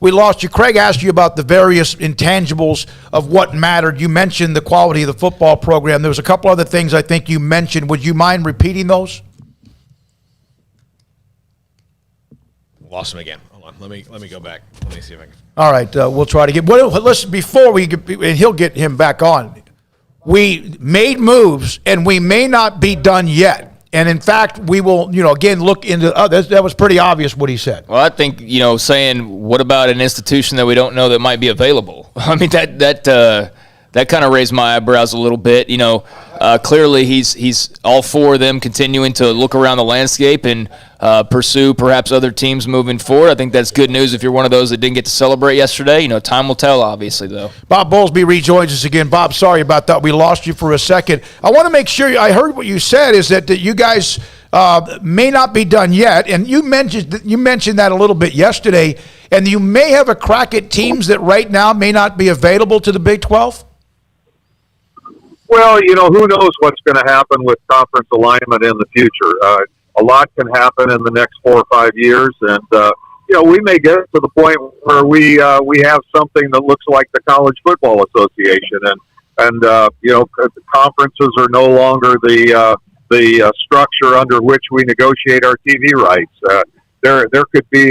we lost you. Craig asked you about the various intangibles of what mattered. You mentioned the quality of the football program. There was a couple other things I think you mentioned. Would you mind repeating those? Lost him again. Hold on. Let me go back. Let me see if I can. All right. We'll try to get. Well, listen, before we get, and he'll get him back on. we made moves, and we may not be done yet. And in fact, we will, again, look into that was pretty obvious what he said. Well, I think, saying, what about an institution that we don't know that might be available? I mean, that kind of raised my eyebrows a little bit. Clearly he's all for them continuing to look around the landscape and pursue perhaps other teams moving forward. I think that's good news if you're one of those that didn't get to celebrate yesterday. Time will tell, obviously, though. Bob Bowlesby rejoins us again. Bob, sorry about that. We lost you for a second. I want to make sure I heard what you said is that you guys may not be done yet, and you mentioned that a little bit yesterday, and you may have a crack at teams that right now may not be available to the Big 12? Well, who knows what's going to happen with conference alignment in the future. A lot can happen in the next 4 or 5 years, and we may get to the point where we have something that looks like the College Football Association, and conferences are no longer the structure under which we negotiate our TV rights. There could be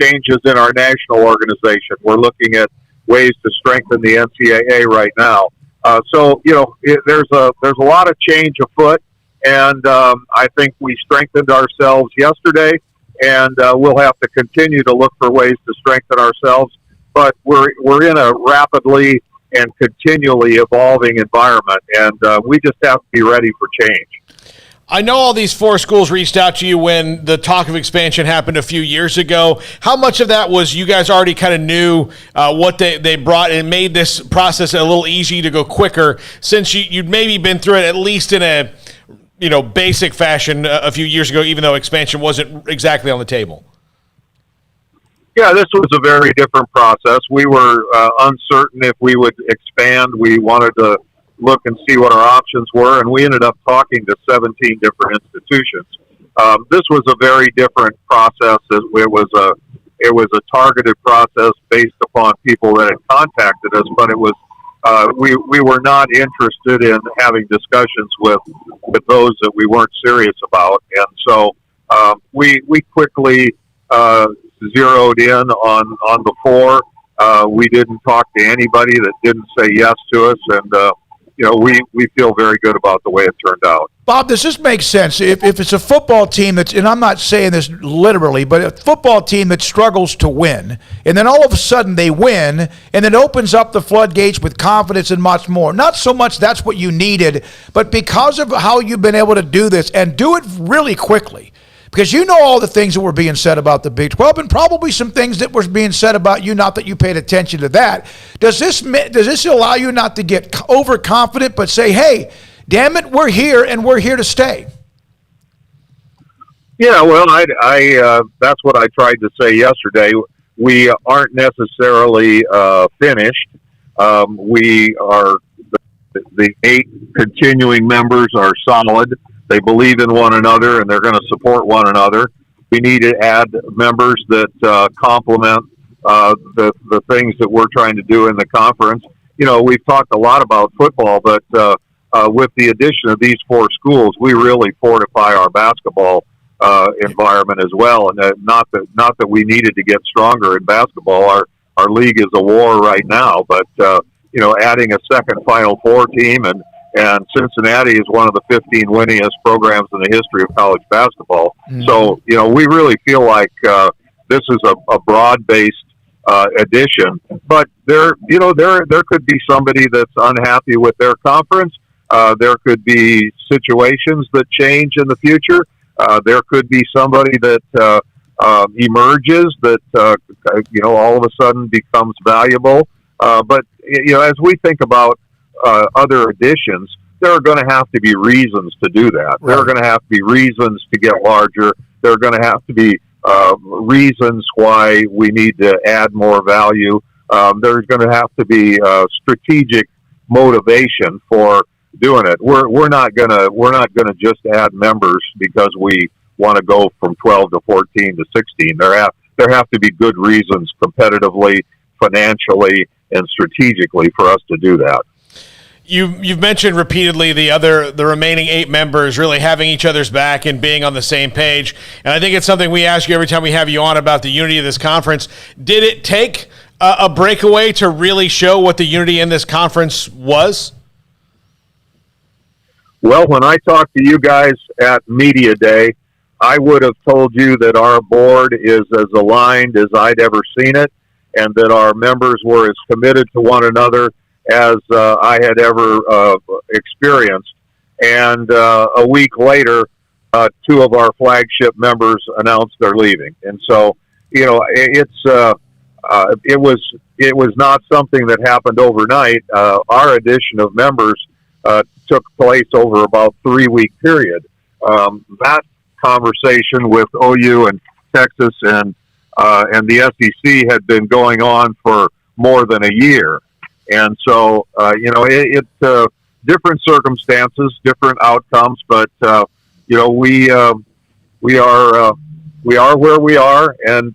changes in our national organization. We're looking at ways to strengthen the NCAA right now. There's a lot of change afoot, and I think we strengthened ourselves yesterday, and we'll have to continue to look for ways to strengthen ourselves. But we're in a rapidly and continually evolving environment, and we just have to be ready for change. I know all these 4 schools reached out to you when the talk of expansion happened a few years ago. How much of that was you guys already kind of knew what they brought and made this process a little easy to go quicker, since you'd maybe been through it at least in a basic fashion a few years ago, even though expansion wasn't exactly on the table? Yeah, this was a very different process. We were uncertain if we would expand. We wanted to look and see what our options were, and we ended up talking to 17 different institutions. This was a very different process. It was a targeted process based upon people that had contacted us, but it was we were not interested in having discussions with those that we weren't serious about, and so we quickly zeroed in on the 4. We didn't talk to anybody that didn't say yes to us, and we feel very good about the way it turned out. Bob, does this make sense? If it's a football team that's, and I'm not saying this literally, but a football team that struggles to win, and then all of a sudden they win, and it opens up the floodgates with confidence and much more. Not so much that's what you needed, but because of how you've been able to do this and do it really quickly. Because you know all the things that were being said about the Big 12, and probably some things that were being said about you, not that you paid attention to that. Does this allow you not to get overconfident, but say, hey, damn it, we're here, and we're here to stay? Yeah, well, I that's what I tried to say yesterday. We aren't necessarily finished. We are the 8 continuing members are solid. They believe in one another, and they're going to support one another. We need to add members that complement the things that we're trying to do in the conference. We've talked a lot about football, but with the addition of these 4 schools, we really fortify our basketball environment as well. And not that we needed to get stronger in basketball. Our league is a war right now, but adding a second Final Four team and Cincinnati is one of the 15 winningest programs in the history of college basketball. Mm-hmm. So, we really feel like this is a broad-based addition. But there could be somebody that's unhappy with their conference. There could be situations that change in the future. There could be somebody that emerges that all of a sudden becomes valuable. But as we think about other additions, there are going to have to be reasons to do that. Right. There are going to have to be reasons to get larger. There are going to have to be reasons why we need to add more value. There's going to have to be strategic motivation for doing it. We're not gonna just add members because we want to go from 12 to 14 to 16. There have to be good reasons competitively, financially, and strategically for us to do that. You've mentioned repeatedly the remaining 8 members really having each other's back and being on the same page. And I think it's something we ask you every time we have you on about the unity of this conference. Did it take a breakaway to really show what the unity in this conference was? Well, when I talked to you guys at Media Day, I would have told you that our board is as aligned as I'd ever seen it, and that our members were as committed to one another as I had ever experienced. And a week later, two of our flagship members announced they're leaving. And so, you know, it was not something that happened overnight. Our addition of members took place over about 3-week period. That conversation with OU and Texas and the SEC had been going on for more than a year. And so, you know, it's different circumstances, different outcomes, but, you know, we are where we are. And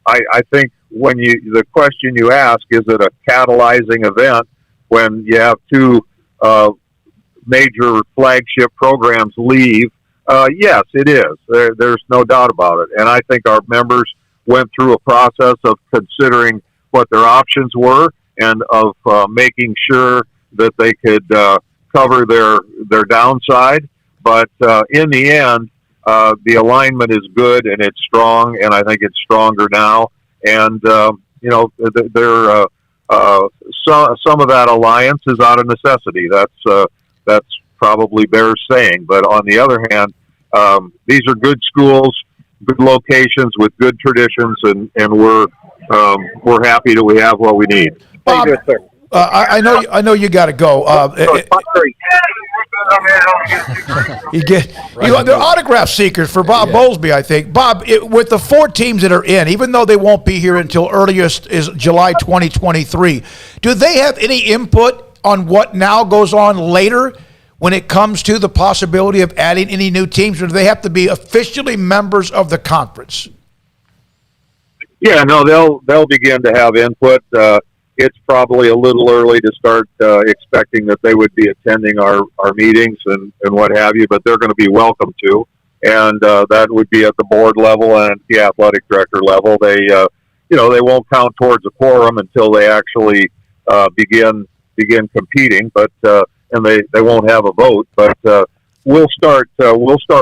I think when the question you ask, is it a catalyzing event when you have two major flagship programs leave? Yes, it is. There's no doubt about it. And I think our members went through a process of considering what their options were and of making sure that they could cover their downside. But in the end, the alignment is good and it's strong, and I think it's stronger now. And you know, some of that alliance is out of necessity. That's probably bears saying. But on the other hand, these are good schools, good locations with good traditions, and we're happy that we have what we need. Bob, I know you got to go. They're autograph seekers for Bob Bowlesby, I think. Bob, with the 4 teams that are in, even though they won't be here until earliest is July 2023, do they have any input on what now goes on later when it comes to the possibility of adding any new teams, or do they have to be officially members of the conference? Yeah, no, they'll begin to have input. It's probably a little early to start expecting that they would be attending our meetings and what have you, but they're going to be welcome to. And that would be at the board level and the athletic director level. They, you know, they won't count towards a quorum until they actually begin competing, but and they won't have a vote. But we'll start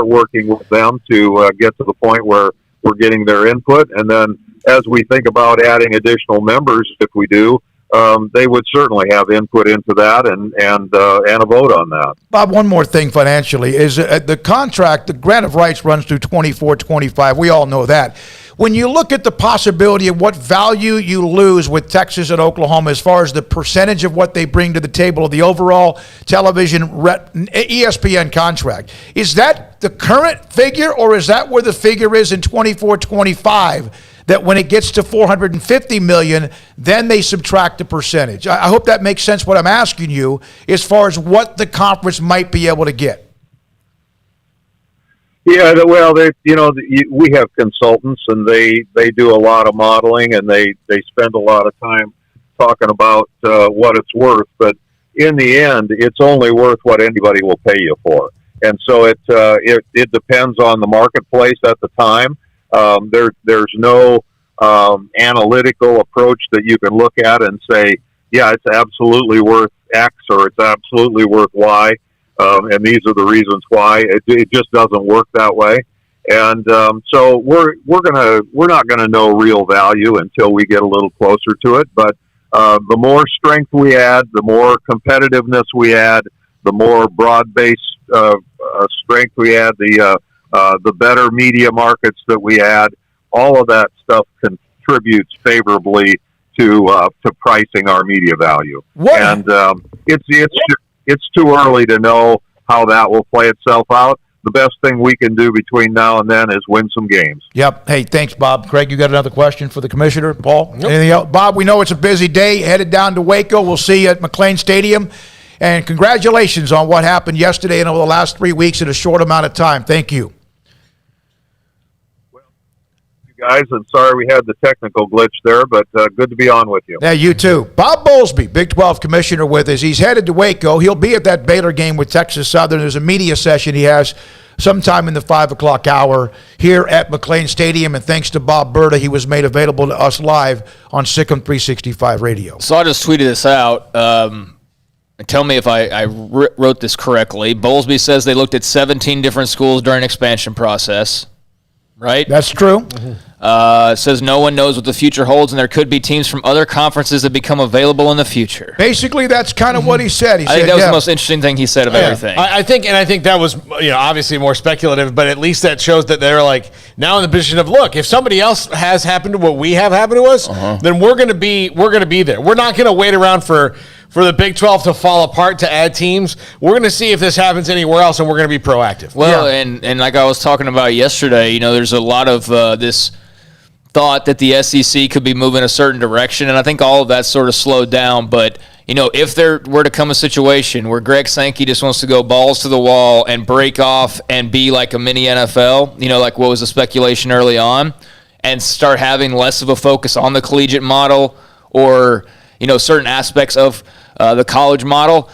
working with them to get to the point where we're getting their input, and then as we think about adding additional members, if we do, they would certainly have input into that and a vote on that. Bob, one more thing financially is the contract, the grant of rights runs through 24-25. We all know that. When you look at the possibility of what value you lose with Texas and Oklahoma as far as the percentage of what they bring to the table of the overall television ESPN contract, is that the current figure, or is that where the figure is in 24-25? That when it gets to $450 million, then they subtract the percentage. I hope that makes sense what I'm asking you as far as what the conference might be able to get. Yeah, well, we have consultants, and they do a lot of modeling, and they spend a lot of time talking about what it's worth. But in the end, it's only worth what anybody will pay you for. And so it depends on the marketplace at the time. There's no analytical approach that you can look at and say, yeah, it's absolutely worth X or it's absolutely worth Y, and these are the reasons why. It just doesn't work that way. And so we're not gonna know real value until we get a little closer to it. But the more strength we add, the more competitiveness we add, the more broad-based strength we add, the better media markets that we add, all of that stuff contributes favorably to pricing our media value. What? And it's too early to know how that will play itself out. The best thing we can do between now and then is win some games. Yep. Hey, thanks, Bob. Craig, you got another question for the commissioner? Paul? Nope. Anything else? Bob, we know it's a busy day. Headed down to Waco. We'll see you at McLean Stadium. And congratulations on what happened yesterday and over the last 3 weeks in a short amount of time. Thank you. Guys, and sorry we had the technical glitch there, but good to be on with you. Yeah, you too. Bob Bowlesby, Big 12 commissioner with us. He's headed to Waco. He'll be at that Baylor game with Texas Southern. There's a media session he has sometime in the 5 o'clock hour here at McLean Stadium, and thanks to Bob Berta, he was made available to us live on Sikkim 365 Radio. So I just tweeted this out. tell me if I wrote this correctly. Bowlesby says they looked at 17 different schools during expansion process, right? That's true. Says no one knows what the future holds, and there could be teams from other conferences that become available in the future. Basically, that's kind of what he said. I think that was the most interesting thing he said of everything. I think that was obviously more speculative, but at least that shows that they're like now in the position of, look, if somebody else has happened to what we have happened to us, then we're gonna be there. We're not gonna wait around for the Big 12 to fall apart to add teams. We're going to see if this happens anywhere else, and we're going to be proactive. Well, and like I was talking about yesterday, there's a lot of this thought that the SEC could be moving a certain direction, and I think all of that sort of slowed down. But, if there were to come a situation where Greg Sankey just wants to go balls to the wall and break off and be like a mini NFL, like what was the speculation early on, and start having less of a focus on the collegiate model or, certain aspects of the college model,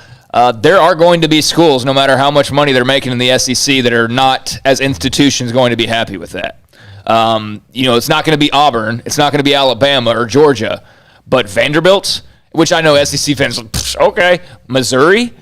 there are going to be schools, no matter how much money they're making in the SEC, that are not, as institutions, going to be happy with that. It's not going to be Auburn, it's not going to be Alabama or Georgia, but Vanderbilt, which I know SEC fans, okay, Missouri,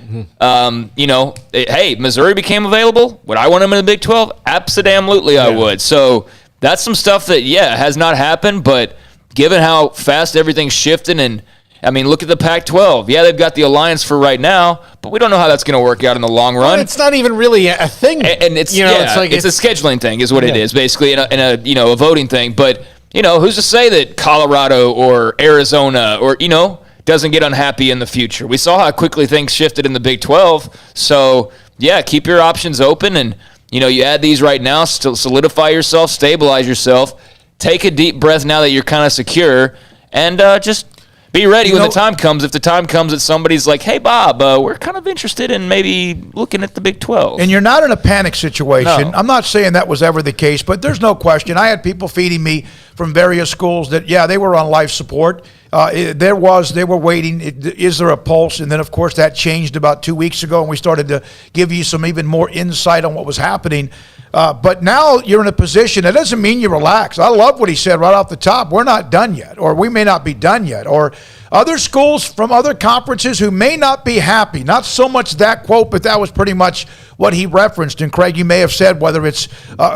hey, Missouri became available. Would I want them in the Big 12? Absolutely, I would. So that's some stuff that, has not happened, but given how fast everything's shifting and look at the Pac-12. Yeah, they've got the alliance for right now, but we don't know how that's going to work out in the long run. Well, it's not even really a thing. And it's it's a scheduling thing is what it is, basically, in a voting thing. But, who's to say that Colorado or Arizona or, doesn't get unhappy in the future? We saw how quickly things shifted in the Big 12. So, keep your options open. And, you add these right now, still solidify yourself, stabilize yourself, take a deep breath now that you're kind of secure, and just be ready when the time comes. If the time comes that somebody's like, hey, Bob, we're kind of interested in maybe looking at the Big 12. And you're not in a panic situation. No. I'm not saying that was ever the case, but there's no question. I had people feeding me from various schools that, they were on life support. They were waiting. Is there a pulse? And then, of course, that changed about 2 weeks ago, and we started to give you some even more insight on what was happening. But now you're in a position, that doesn't mean you relax. I love what he said right off the top. We're not done yet, or we may not be done yet, or other schools from other conferences who may not be happy. Not so much that quote, but that was pretty much what he referenced. And Craig, you may have said whether it's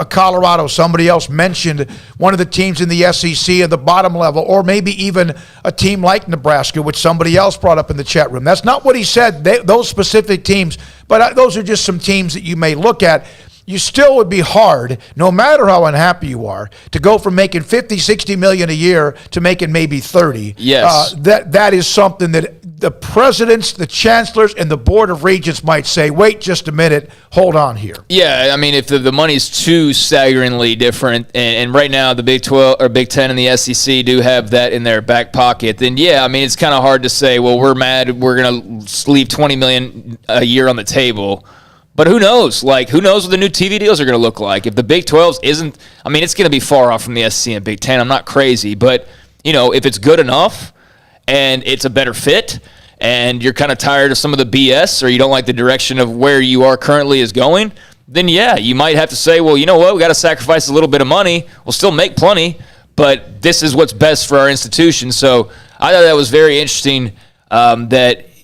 Colorado, somebody else mentioned one of the teams in the SEC at the bottom level, or maybe even a team like Nebraska, which somebody else brought up in the chat room. That's not what he said, those specific teams, but those are just some teams that you may look at. You still would be hard, no matter how unhappy you are, to go from making $50, $60 million a year to making maybe 30. Yes. That is something that the presidents, the chancellors, and the Board of Regents might say, wait just a minute, hold on here. Yeah, if the money's too staggeringly different, and right now the Big 12 or Big 10 and the SEC do have that in their back pocket, then it's kind of hard to say, well, we're mad, we're going to leave $20 million a year on the table. But who knows? Who knows what the new TV deals are going to look like? If the Big 12 isn't, it's going to be far off from the SEC and Big 10. I'm not crazy. But, if it's good enough and it's a better fit and you're kind of tired of some of the BS or you don't like the direction of where you are currently is going, then, you might have to say, well, you know what? We got to sacrifice a little bit of money. We'll still make plenty, but this is what's best for our institution. So I thought that was very interesting that –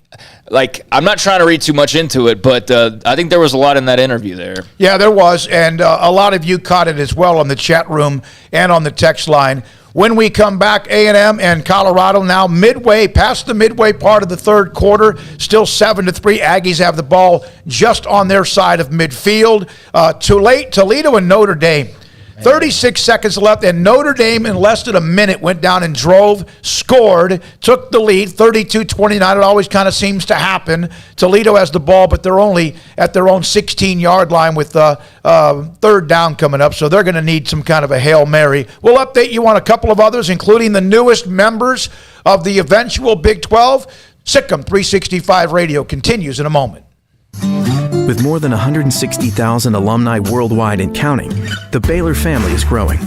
I'm not trying to read too much into it, but I think there was a lot in that interview there. Yeah, there was, and a lot of you caught it as well on the chat room and on the text line. When we come back, A&M and Colorado now past the midway part of the third quarter, still 7-3. Aggies have the ball just on their side of midfield. Too late, Toledo and Notre Dame. 36 seconds left, and Notre Dame in less than a minute went down and drove, scored, took the lead, 32-29. It always kind of seems to happen. Toledo has the ball, but they're only at their own 16-yard line with third down coming up, so they're going to need some kind of a Hail Mary. We'll update you on a couple of others, including the newest members of the eventual Big 12. Sikkim 365 Radio continues in a moment. With more than 160,000 alumni worldwide and counting, the Baylor family is growing.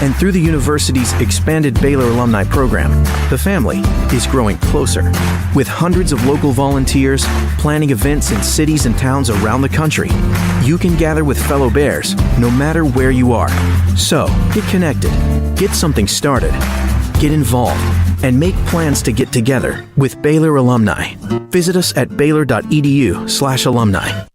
And through the university's expanded Baylor alumni program, the family is growing closer. With hundreds of local volunteers planning events in cities and towns around the country, you can gather with fellow Bears no matter where you are. So, get connected, get something started, get involved. and make plans to get together with Baylor alumni. Visit us at baylor.edu/alumni.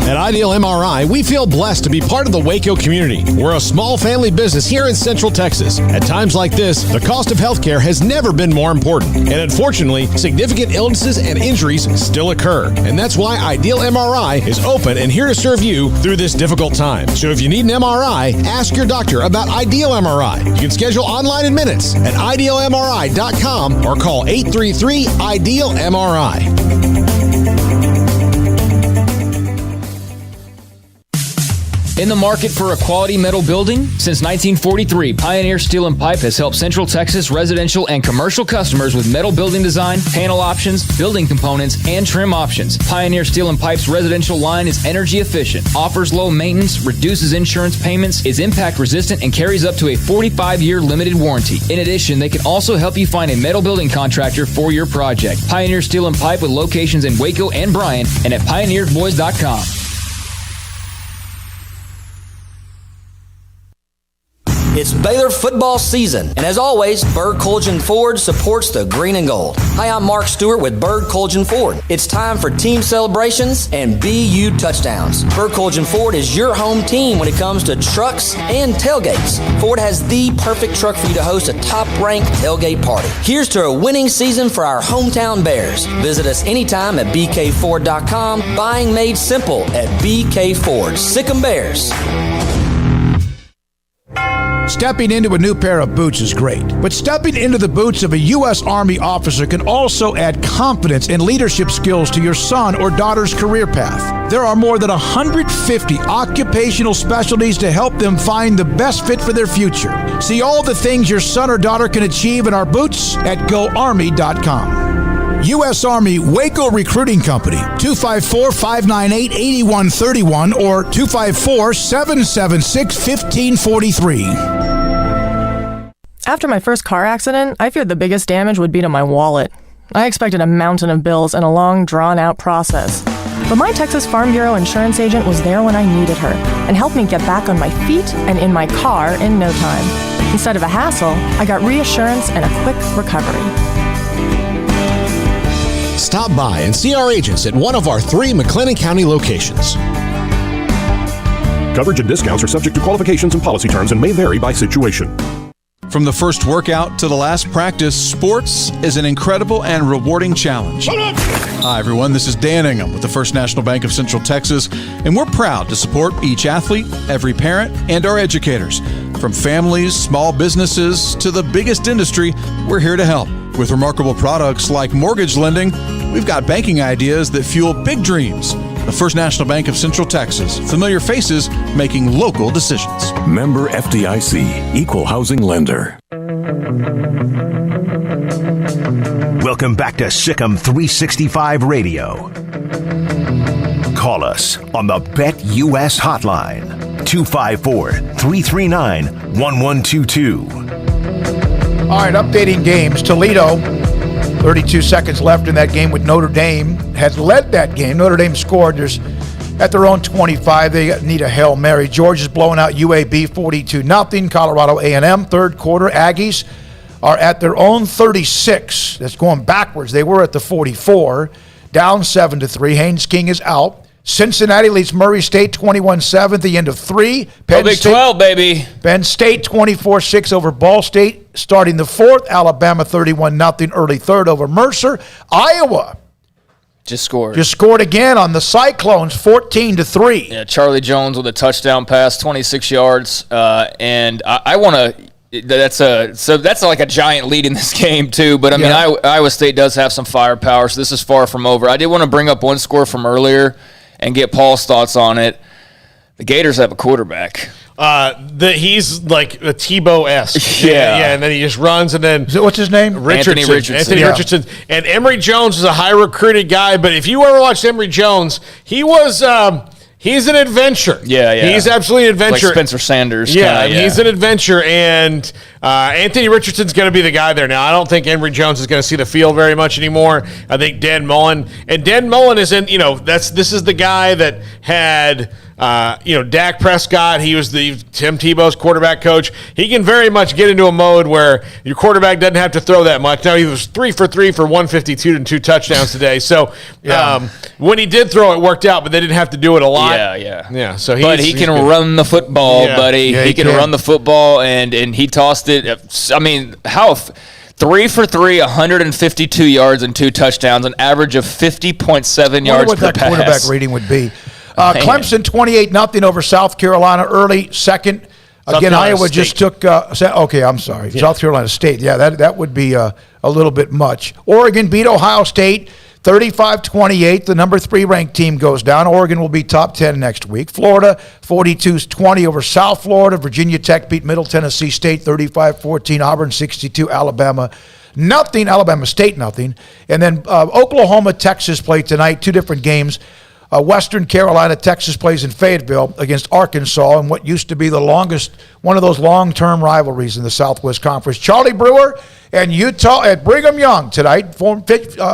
At Ideal MRI, we feel blessed to be part of the Waco community. We're a small family business here in Central Texas. At times like this, the cost of healthcare has never been more important. And unfortunately, significant illnesses and injuries still occur. And that's why Ideal MRI is open and here to serve you through this difficult time. So if you need an MRI, ask your doctor about Ideal MRI. You can schedule online in minutes at idealmri.com or call 833-IDEAL-MRI. In the market for a quality metal building? Since 1943, Pioneer Steel & Pipe has helped Central Texas residential and commercial customers with metal building design, panel options, building components, and trim options. Pioneer Steel & Pipe's residential line is energy efficient, offers low maintenance, reduces insurance payments, is impact resistant, and carries up to a 45-year limited warranty. In addition, they can also help you find a metal building contractor for your project. Pioneer Steel & Pipe with locations in Waco and Bryan and at pioneerboys.com. It's Baylor football season, and as always, Berg Colgin Ford supports the green and gold. Hi, I'm Mark Stewart with Berg Colgin Ford. It's time for team celebrations and BU touchdowns. Berg Colgin Ford is your home team when it comes to trucks and tailgates. Ford has the perfect truck for you to host a top-ranked tailgate party. Here's to a winning season for our hometown Bears. Visit us anytime at bkford.com. Buying made simple at BK Ford. Sic 'em Bears. Stepping into a new pair of boots is great, but stepping into the boots of a U.S. Army officer can also add confidence and leadership skills to your son or daughter's career path. There are more than 150 occupational specialties to help them find the best fit for their future. See all the things your son or daughter can achieve in our boots at GoArmy.com. U.S. Army Waco Recruiting Company, 254-598-8131 or 254-776-1543. After my first car accident, I feared the biggest damage would be to my wallet. I expected a mountain of bills and a long, drawn-out process. But my Texas Farm Bureau insurance agent was there when I needed her and helped me get back on my feet and in my car in no time. Instead of a hassle, I got reassurance and a quick recovery. Stop by and see our agents at one of our 3 McLennan County locations. Coverage and discounts are subject to qualifications and policy terms and may vary by situation. From the first workout to the last practice, sports is an incredible and rewarding challenge. Hi, everyone. This is Dan Ingham with the First National Bank of Central Texas, and we're proud to support each athlete, every parent, and our educators. From families, small businesses, to the biggest industry, we're here to help. With remarkable products like mortgage lending, we've got banking ideas that fuel big dreams. The First National Bank of Central Texas. Familiar faces making local decisions. Member FDIC, Equal Housing Lender. Welcome back to Sic 'em 365 Radio. Call us on the BetUS hotline, 254-339-1122. All right, updating games. Toledo, 32 seconds left in that game with Notre Dame, had led that game. Notre Dame scored. There's at their own 25. They need a Hail Mary. Georgia's blowing out UAB 42-0. Colorado A&M, third quarter. Aggies are at their own 36. That's going backwards. They were at the 44, down 7-3. Haynes King is out. Cincinnati leads Murray State 21-7 at the end of 3. Big 12, baby. Penn State 24-6 over Ball State, starting the fourth. Alabama 31-0 early third over Mercer. Iowa just scored again on the Cyclones 14-3. Yeah, Charlie Jones with a touchdown pass, 26 yards, and I want to. That's like a giant lead in this game too. But I mean, Iowa State does have some firepower, so this is far from over. I did want to bring up one score from earlier and get Paul's thoughts on it. The Gators have a quarterback. He's like a Tebow-esque. Yeah, and then he just runs, and then what's his name? Anthony Richardson. And Emory Jones is a high recruited guy, but if you ever watched Emory Jones, he was he's an adventure. Yeah. He's absolutely an adventure. Like Spencer Sanders. Yeah, he's an adventure, and Anthony Richardson's going to be the guy there. Now, I don't think Emory Jones is going to see the field very much anymore. I think Dan Mullen is in. This is the guy that had Dak Prescott, he was Tim Tebow's quarterback coach. He can very much get into a mode where your quarterback doesn't have to throw that much. Now, he was 3 for 3 for 152 and 2 touchdowns today. So when he did throw, it worked out, but they didn't have to do it a lot. Yeah. So he can run the football, buddy. Yeah, he can run the football, and he tossed it. I mean, 3 for 3, 152 yards and 2 touchdowns, an average of 50.7 yards what per that pass. quarterback rating would be. Clemson 28-0 over South Carolina early. Second, again, Iowa just took. I'm sorry, South Carolina State. Yeah, that would be a little bit much. Oregon beat Ohio State 35-28. The number 3 ranked team goes down. Oregon will be top 10 next week. Florida 42-20 over South Florida. Virginia Tech beat Middle Tennessee State 35-14. Auburn 62. Alabama nothing. Alabama State nothing. And then Oklahoma Texas play tonight. 2 different games. Western Carolina, Texas plays in Fayetteville against Arkansas in what used to be one of those long-term rivalries in the Southwest Conference. Charlie Brewer and Utah at Brigham Young tonight,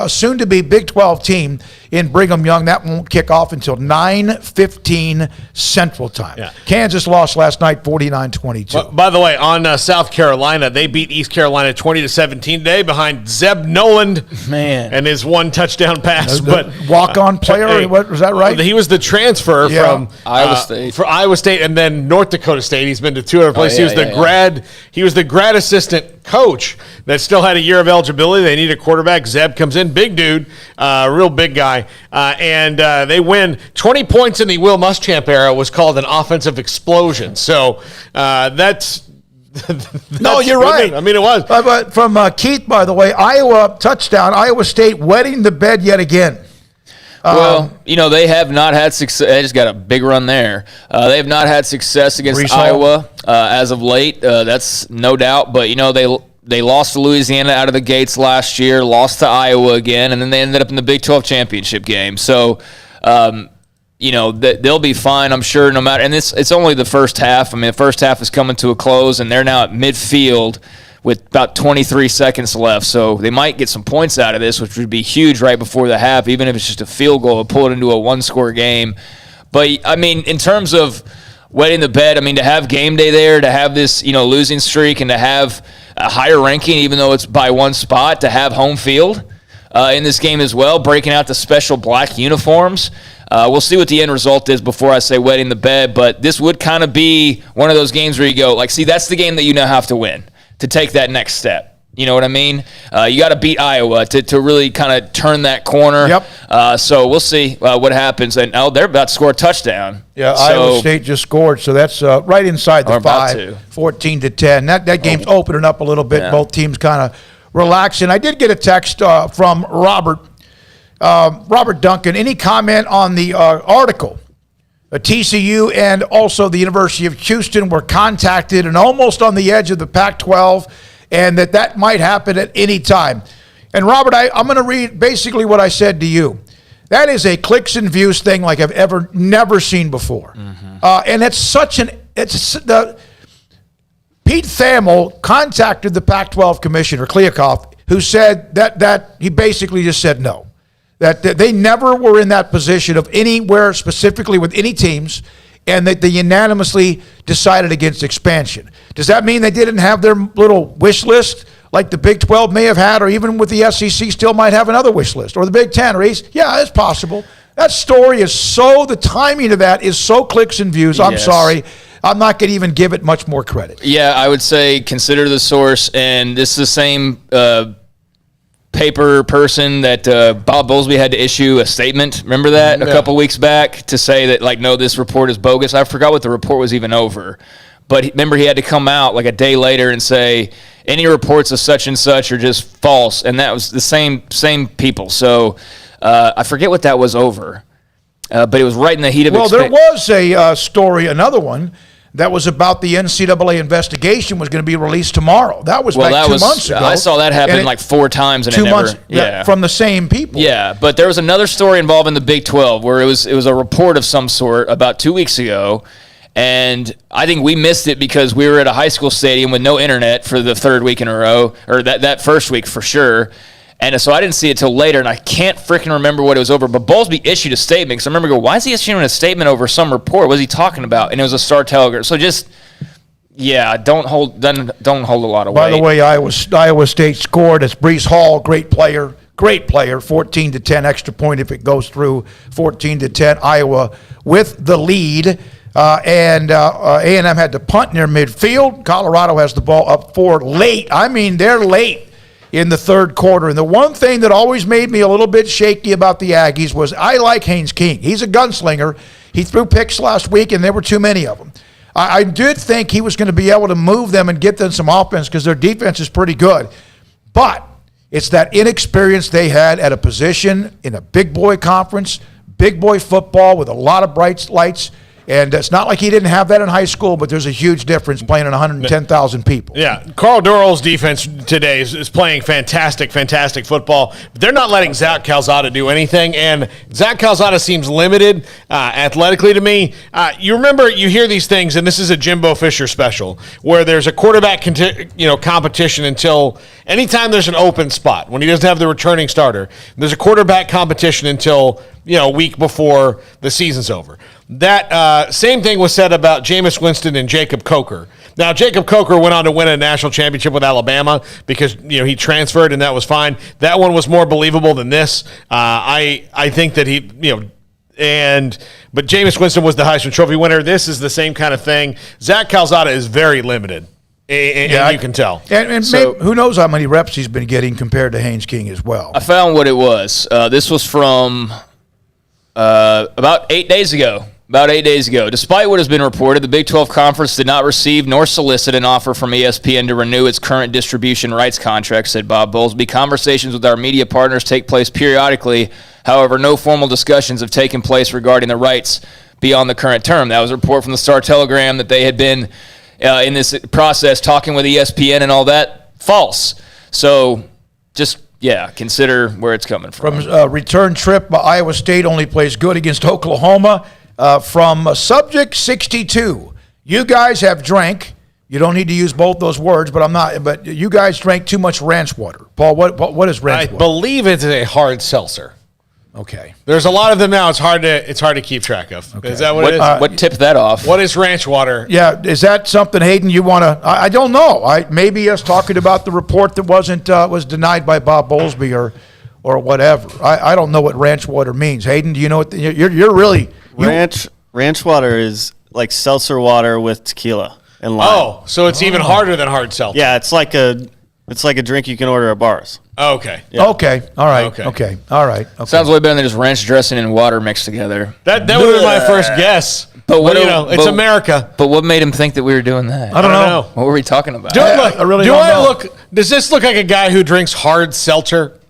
soon-to-be Big 12 team in Brigham Young. That won't kick off until 9:15 Central Time. Yeah. Kansas lost last night 49-22. By the way, on South Carolina, they beat East Carolina 20-17 today behind Zeb Noland and his 1 touchdown pass. But walk-on player, what was that right? He was the transfer from Iowa State. For Iowa State and then North Dakota State. He's been to 2 other places. He was the grad assistant coach that still had a year of eligibility. They need a quarterback. Zeb comes in, big dude, real big guy, and they win. 20 points in the Will Muschamp era was called an offensive explosion. So that's no, you're right. I mean, it was. But from Keith, by the way, Iowa touchdown, Iowa State wetting the bed yet again. They have not had success. They just got a big run there. They have not had success against Iowa as of late. That's no doubt. But, they lost to Louisiana out of the gates last year, lost to Iowa again, and then they ended up in the Big 12 championship game. So, they'll be fine, I'm sure, no matter. And it's only the first half. I mean, the first half is coming to a close, and they're now at midfield with about 23 seconds left. So they might get some points out of this, which would be huge right before the half, even if it's just a field goal to pull it into a 1-score game. But, I mean, in terms of wetting the bed, I mean, to have game day there, to have this, losing streak, and to have a higher ranking, even though it's by 1 spot, to have home field in this game as well, breaking out the special black uniforms. We'll see what the end result is before I say wetting the bed, but this would kind of be one of those games where you go, that's the game that you now have to win to take that next step. You know what I mean? You got to beat Iowa to really kind of turn that corner. Yep. So we'll see what happens. And they're about to score a touchdown. Yeah, Iowa State just scored, so that's right inside the 5, 14-10. That game's opening up a little bit. Yeah. Both teams kind of relaxing. I did get a text from Robert Duncan. Any comment on the article? TCU and also the University of Houston were contacted and almost on the edge of the Pac-12, and that might happen at any time. And Robert, I'm going to read basically what I said to you. That is a clicks and views thing like I've never seen before. Mm-hmm. And Pete Thamel contacted the Pac-12 commissioner, Kickoff, who said that he basically just said no. That they never were in that position of anywhere specifically with any teams, and that they unanimously decided against expansion. Does that mean they didn't have their little wish list like the Big 12 may have had, or even with the SEC still might have another wish list, or the Big 10 or East? Yeah, it's possible. That story is the timing of that is so clicks and views. I'm sorry. I'm not going to even give it much more credit. Yeah, I would say consider the source, and this is the same paper person that Bob Bowlesby had to issue a statement. Remember that a couple weeks back to say that, no, this report is bogus. I forgot what the report was even over. But remember, he had to come out a day later and say any reports of such and such are just false. And that was the same people. So I forget what that was over. But it was right in the heat of there was a story, another one, that was about the NCAA investigation was going to be released tomorrow. That was 2 months ago. I saw that happen 4 times and 2 months from the same people. Yeah, but there was another story involving the Big 12 where it was a report of some sort about 2 weeks ago, and I think we missed it because we were at a high school stadium with no internet for the 3rd week in a row, or that first week for sure. And so I didn't see it till later, and I can't freaking remember what it was over. But Bowlesby issued a statement, because I remember why is he issuing a statement over some report? What was he talking about? And it was a Star Telegram. So just, don't hold a lot of weight. By the way, Iowa State scored. It's Breece Hall, great player, 14-10 extra point if it goes through, 14-10. Iowa with the lead. And A&M had to punt near midfield. Colorado has the ball up 4 late. I mean, they're late in the third quarter. And the one thing that always made me a little bit shaky about the Aggies was I like Haynes King. He's a gunslinger. He threw picks last week, and there were too many of them. I did think he was going to be able to move them and get them some offense because their defense is pretty good. But it's that inexperience they had at a position in a big boy conference, big boy football with a lot of bright lights. And it's not like he didn't have that in high school, but there's a huge difference playing in 110,000 people. Yeah, Carl Durrell's defense today is playing fantastic football. But they're not letting Zach Calzada do anything, and Zach Calzada seems limited athletically to me. You remember, you hear these things, and this is a Jimbo Fisher special, where there's a quarterback competition until anytime there's an open spot, when he doesn't have the returning starter. There's a quarterback competition until a week before the season's over. That same thing was said about Jameis Winston and Jacob Coker. Now, Jacob Coker went on to win a national championship with Alabama because he transferred, and that was fine. That one was more believable than this. I think that but Jameis Winston was the Heisman Trophy winner. This is the same kind of thing. Zach Calzada is very limited, and you can tell. And so, who knows how many reps he's been getting compared to Haynes King as well. I found what it was. This was from about 8 days ago. Despite what has been reported, the Big 12 Conference did not receive nor solicit an offer from ESPN to renew its current distribution rights contract, said Bob Bowlesby. Conversations with our media partners take place periodically. However, no formal discussions have taken place regarding the rights beyond the current term. That was a report from the Star Telegram that they had been in this process talking with ESPN and all that. False. So just consider where it's coming from. From return trip, Iowa State only plays good against Oklahoma. From Subject 62, you guys have drank. You don't need to use both those words, but you guys drank too much ranch water. Paul, what is ranch water? I believe it's a hard seltzer. Okay. There's a lot of them now. It's hard to keep track of. Okay. Is that what it is? What tipped that off? What is ranch water? Yeah, is that something, Hayden, you want to? I don't know. Maybe us talking about the report that was denied by Bob Bowlesby or whatever. I don't know what ranch water means. Hayden, do you know what? You're really ranch water is like seltzer water with tequila and lime. Oh, so it's even harder than hard seltzer. Yeah, it's like a drink you can order at bars. Okay. Yeah. Okay. All right. Okay. All right. Okay. Sounds way better than just ranch dressing and water mixed together. That would be my first guess. But it's America. But what made him think that we were doing that? I don't know. What were we talking about? Does this look like a guy who drinks hard seltzer?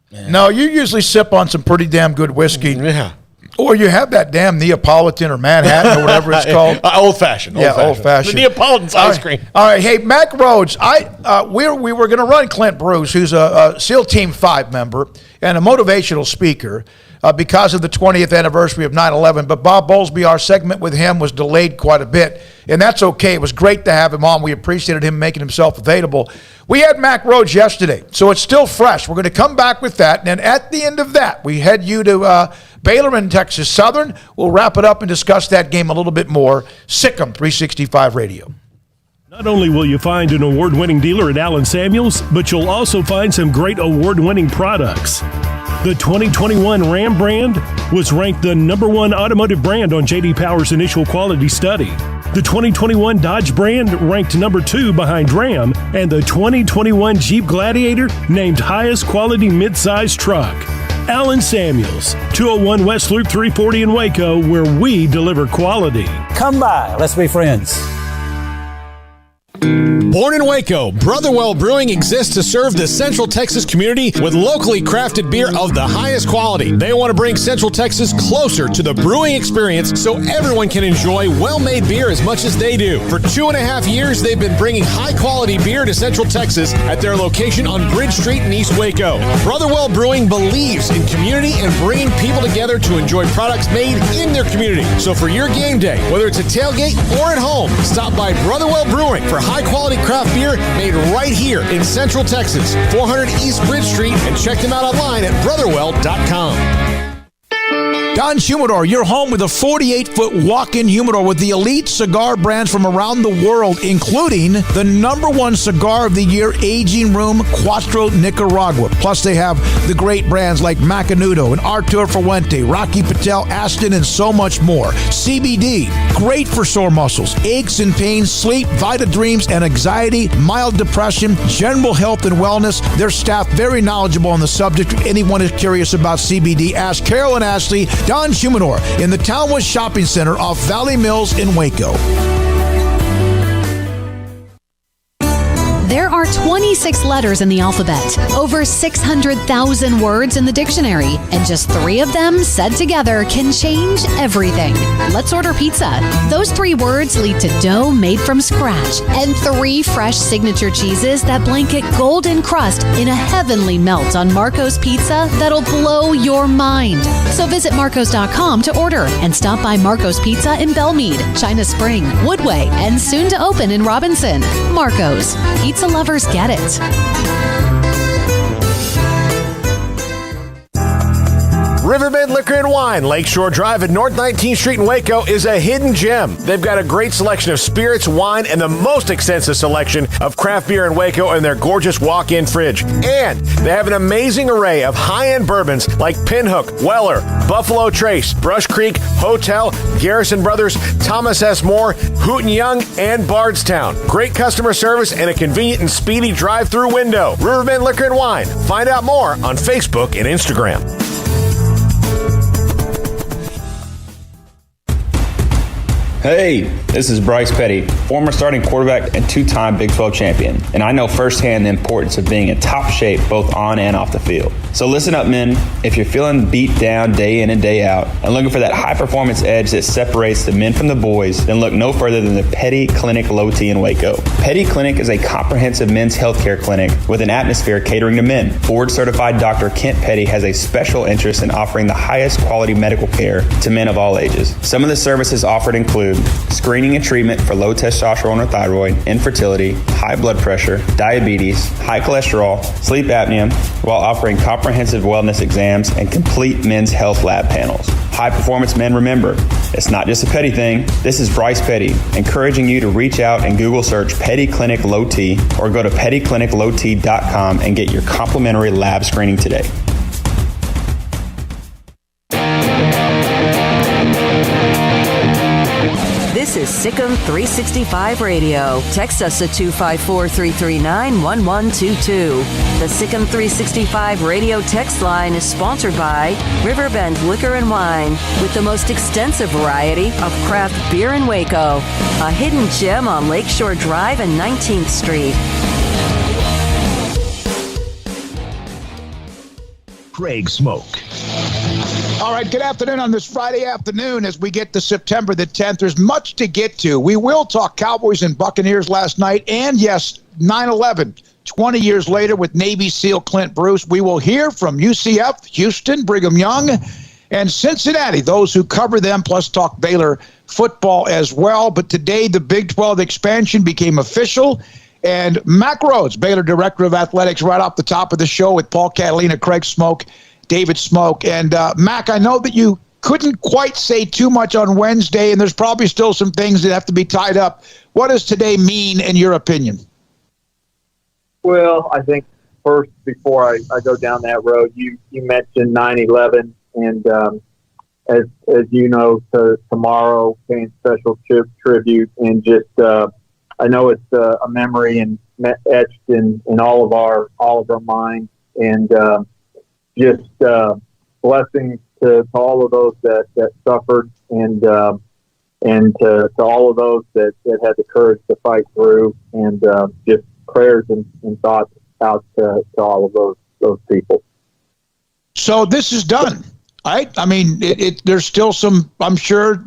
Yeah. No, you usually sip on some pretty damn good whiskey. Yeah. Or you have that damn Neapolitan or Manhattan or whatever it's called. Old-fashioned. Old-fashioned. The Neapolitan's ice cream. All right. Hey, Mac Rhodes, we were going to run Clint Bruce, who's a SEAL Team 5 member and a motivational speaker because of the 20th anniversary of 9/11. But Bob Bowlesby, our segment with him was delayed quite a bit, and that's okay. It was great to have him on. We appreciated him making himself available. We had Mac Rhodes yesterday, so it's still fresh. We're going to come back with that, and then at the end of that, we head you to Baylor and Texas Southern. We'll wrap it up and discuss that game a little bit more. Sikkim 365 Radio. Not only will you find an award-winning dealer at Allen Samuels, but you'll also find some great award-winning products. The 2021 Ram brand was ranked the #1 automotive brand on J.D. Power's initial quality study. The 2021 Dodge brand ranked #2 behind Ram, and the 2021 Jeep Gladiator named highest quality midsize truck. Allen Samuels, 201 West Loop 340 in Waco, where we deliver quality. Come by, let's be friends. Born in Waco, Brotherwell Brewing exists to serve the Central Texas community with locally crafted beer of the highest quality. They want to bring Central Texas closer to the brewing experience so everyone can enjoy well-made beer as much as they do. For 2.5 years, they've been bringing high-quality beer to Central Texas at their location on Bridge Street in East Waco. Brotherwell Brewing believes in community and bringing people together to enjoy products made in their community. So for your game day, whether it's a tailgate or at home, stop by Brotherwell Brewing for high-quality craft beer made right here in Central Texas, 400 East Bridge Street, and check them out online at brotherwell.com. Don's Humidor, your home with a 48-foot walk-in humidor with the elite cigar brands from around the world, including the #1 cigar of the year, Aging Room Cuatro Nicaragua. Plus, they have the great brands like Macanudo and Artur Fuente, Rocky Patel, Aston, and so much more. CBD, great for sore muscles, aches and pains, sleep, Vita Dreams, and anxiety, mild depression, general health and wellness. Their staff very knowledgeable on the subject. If anyone is curious about CBD, ask Carol and Ashley. Don's Humidor in the Townwood Shopping Center off Valley Mills in Waco. There are 26 letters in the alphabet, over 600,000 words in the dictionary, and just 3 of them said together can change everything. Let's order pizza. Those 3 words lead to dough made from scratch and 3 fresh signature cheeses that blanket golden crust in a heavenly melt on Marco's Pizza that'll blow your mind. So visit marcos.com to order and stop by Marco's Pizza in Belmead, China Spring, Woodway, and soon to open in Robinson. Marco's. Pizza lovers get it. Riverbend Liquor and Wine, Lakeshore Drive at North 19th Street in Waco is a hidden gem. They've got a great selection of spirits, wine, and the most extensive selection of craft beer in Waco in their gorgeous walk-in fridge. And they have an amazing array of high-end bourbons like Pinhook, Weller, Buffalo Trace, Brush Creek, Hotel, Garrison Brothers, Thomas S. Moore, Hooten Young, and Bardstown. Great customer service and a convenient and speedy drive-through window. Riverbend Liquor and Wine. Find out more on Facebook and Instagram. Hey, this is Bryce Petty, former starting quarterback and 2-time Big 12 champion, and I know firsthand the importance of being in top shape both on and off the field. So listen up, men. If you're feeling beat down day in and day out and looking for that high-performance edge that separates the men from the boys, then look no further than the Petty Clinic Low T in Waco. Petty Clinic is a comprehensive men's healthcare clinic with an atmosphere catering to men. Board-certified Dr. Kent Petty has a special interest in offering the highest quality medical care to men of all ages. Some of the services offered include screening and treatment for low testosterone or thyroid, infertility, high blood pressure, diabetes, high cholesterol, sleep apnea, while offering comprehensive wellness exams and complete men's health lab panels. High performance men, remember, it's not just a Petty thing. This is Bryce Petty, encouraging you to reach out and Google search Petty Clinic Low T or go to pettycliniclowt.com and get your complimentary lab screening today. This is Sikkim 365 Radio. Text us at 254-339-1122. The Sikkim 365 Radio text line is sponsored by Riverbend Liquor and Wine, with the most extensive variety of craft beer in Waco. A hidden gem on Lakeshore Drive and 19th Street. Craig Smoke. All right, good afternoon on this Friday afternoon as we get to September the 10th. There's much to get to. We will talk Cowboys and Buccaneers last night, and yes, 9/11, 20 years later with Navy SEAL Clint Bruce. We will hear from UCF, Houston, Brigham Young, and Cincinnati, those who cover them, plus talk Baylor football as well. But today, the Big 12 expansion became official. And Mac Rhodes, Baylor Director of Athletics, right off the top of the show with Paul Catalina, Craig Smoke, David Smoke. And Mac, I know that you couldn't quite say too much on Wednesday, and there's probably still some things that have to be tied up. What does today mean, in your opinion? Well, I think first, before I go down that road, you mentioned 9/11, and as you know, tomorrow paying special tribute, and just I know it's a memory and etched in all of our minds, and just blessings to all of those that suffered, and to all of those that had the courage to fight through, and just prayers and thoughts out to all of those people. So this is done, right? I mean, there's still some, I'm sure,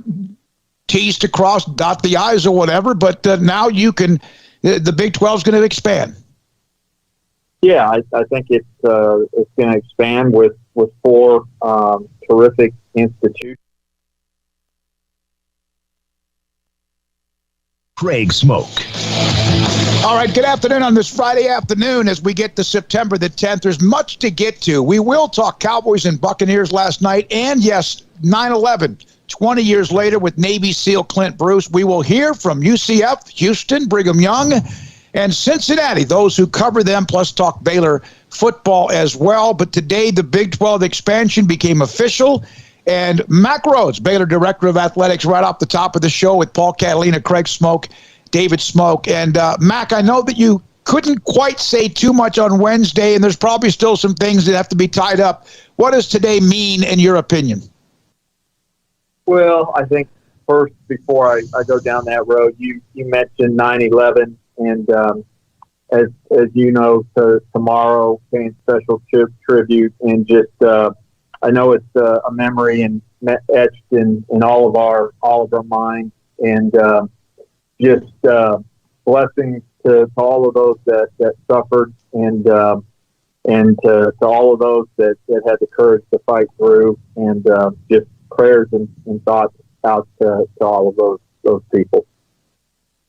T's to cross, dot the I's or whatever, but now you can, the Big 12 is going to expand. Yeah, I think it's going to expand with 4 terrific institutions. Craig Smoke. All right, good afternoon on this Friday afternoon as we get to September the 10th. There's much to get to. We will talk Cowboys and Buccaneers last night, and yes, 9/11, 20 years later with Navy SEAL Clint Bruce. We will hear from UCF, Houston, Brigham Young, and Cincinnati, those who cover them, plus talk Baylor football as well. But today, the Big 12 expansion became official. And Mac Rhodes, Baylor Director of Athletics, right off the top of the show with Paul Catalina, Craig Smoke, David Smoke. And Mac, I know that you couldn't quite say too much on Wednesday, and there's probably still some things that have to be tied up. What does today mean, in your opinion? Well, I think first, before I go down that road, you mentioned 9/11, and as you know, tomorrow paying special tribute, and just I know it's a memory and etched in all of our minds, and just blessings to all of those that suffered, and to all of those that had the courage to fight through, and just prayers and thoughts out to all of those people.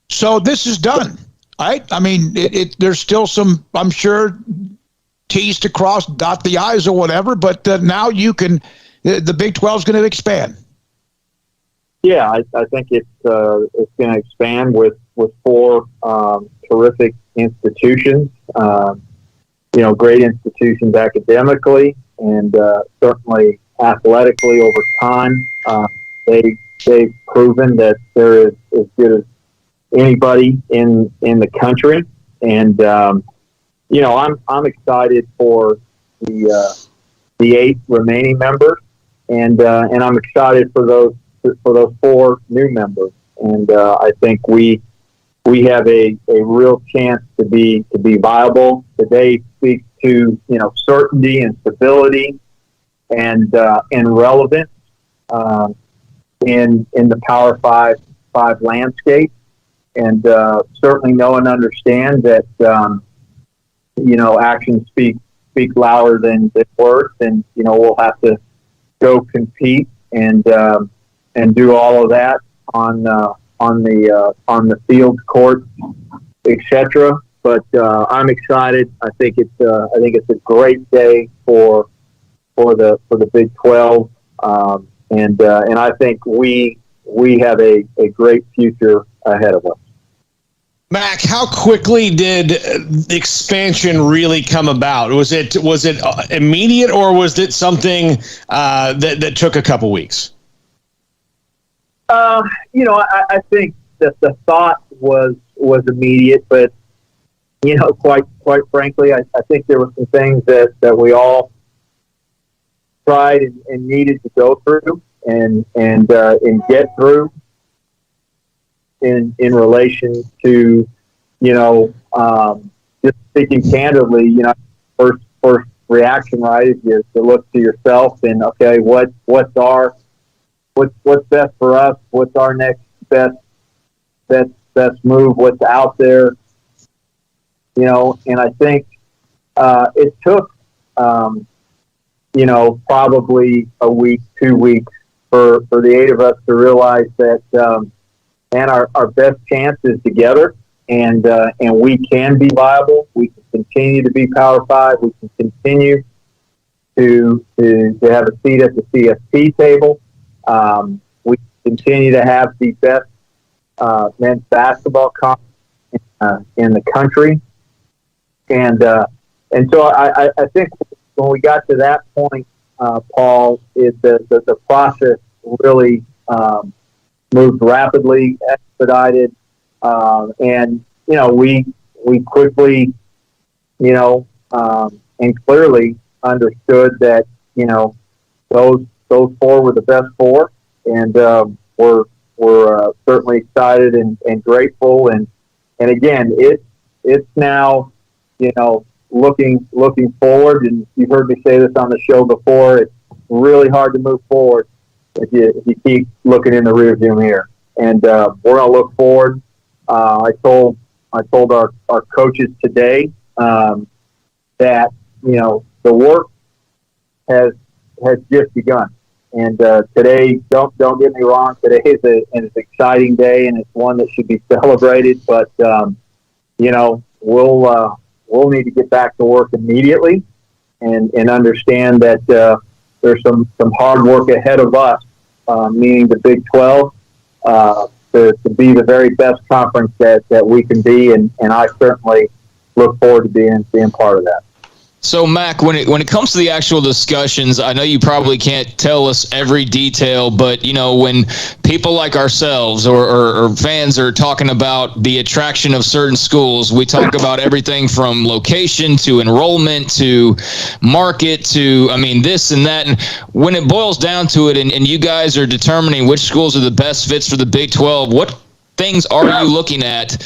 So this is done, right? I mean, there's still some, I'm sure, T's to cross, dot the I's or whatever, but now you can, the Big 12 is going to expand. Yeah, I think it's going to expand with 4 terrific institutions, great institutions academically, and certainly athletically over time. They've proven that they're as good as anybody in the country, and I'm excited for the 8 remaining members, and I'm excited for those 4 new members, and I think we have a real chance to be viable. Today speaks to certainty and stability and relevance in the Power 5 landscape, and certainly know and understand that actions speak louder than words, and we'll have to go compete and do all of that on the field, court, etc. But I'm excited. I think it's a great day for the Big 12, and I think we have a great future ahead of us. Mac, how quickly did the expansion really come about? Was it immediate, or was it something that took a couple weeks? I think that the thought was immediate, but quite frankly, I think there were some things that we all tried and needed to go through and get through in relation to just speaking candidly. First reaction, right, is to look to yourself and okay, what's best for us? What's our next best move? What's out there? And I think it took probably a week, 2 weeks for the 8 of us to realize that our best chance is together, and we can be viable. We can continue to be Power 5. We can continue to have a seat at the CFP table. We continue to have the best men's basketball conference in the country, and so I think when we got to that point, Paul, the process really moved rapidly, expedited, and we quickly and clearly understood that those 4 were the best 4, and we're certainly excited and grateful, and again it's now looking forward, and you've heard me say this on the show before. It's really hard to move forward if you keep looking in the rearview mirror, and we're gonna look forward. I told our coaches today that the work has just begun. And today, don't get me wrong, today is an exciting day, and it's one that should be celebrated. But we'll need to get back to work immediately, and understand that there's some hard work ahead of us, meaning the Big 12, to be the very best conference that we can be, and I certainly look forward to being part of that. So, Mac, when it comes to the actual discussions, I know you probably can't tell us every detail, but, when people like ourselves or fans are talking about the attraction of certain schools, we talk about everything from location to enrollment to market to, this and that. And when it boils down to it, and you guys are determining which schools are the best fits for the Big 12, what things are you looking at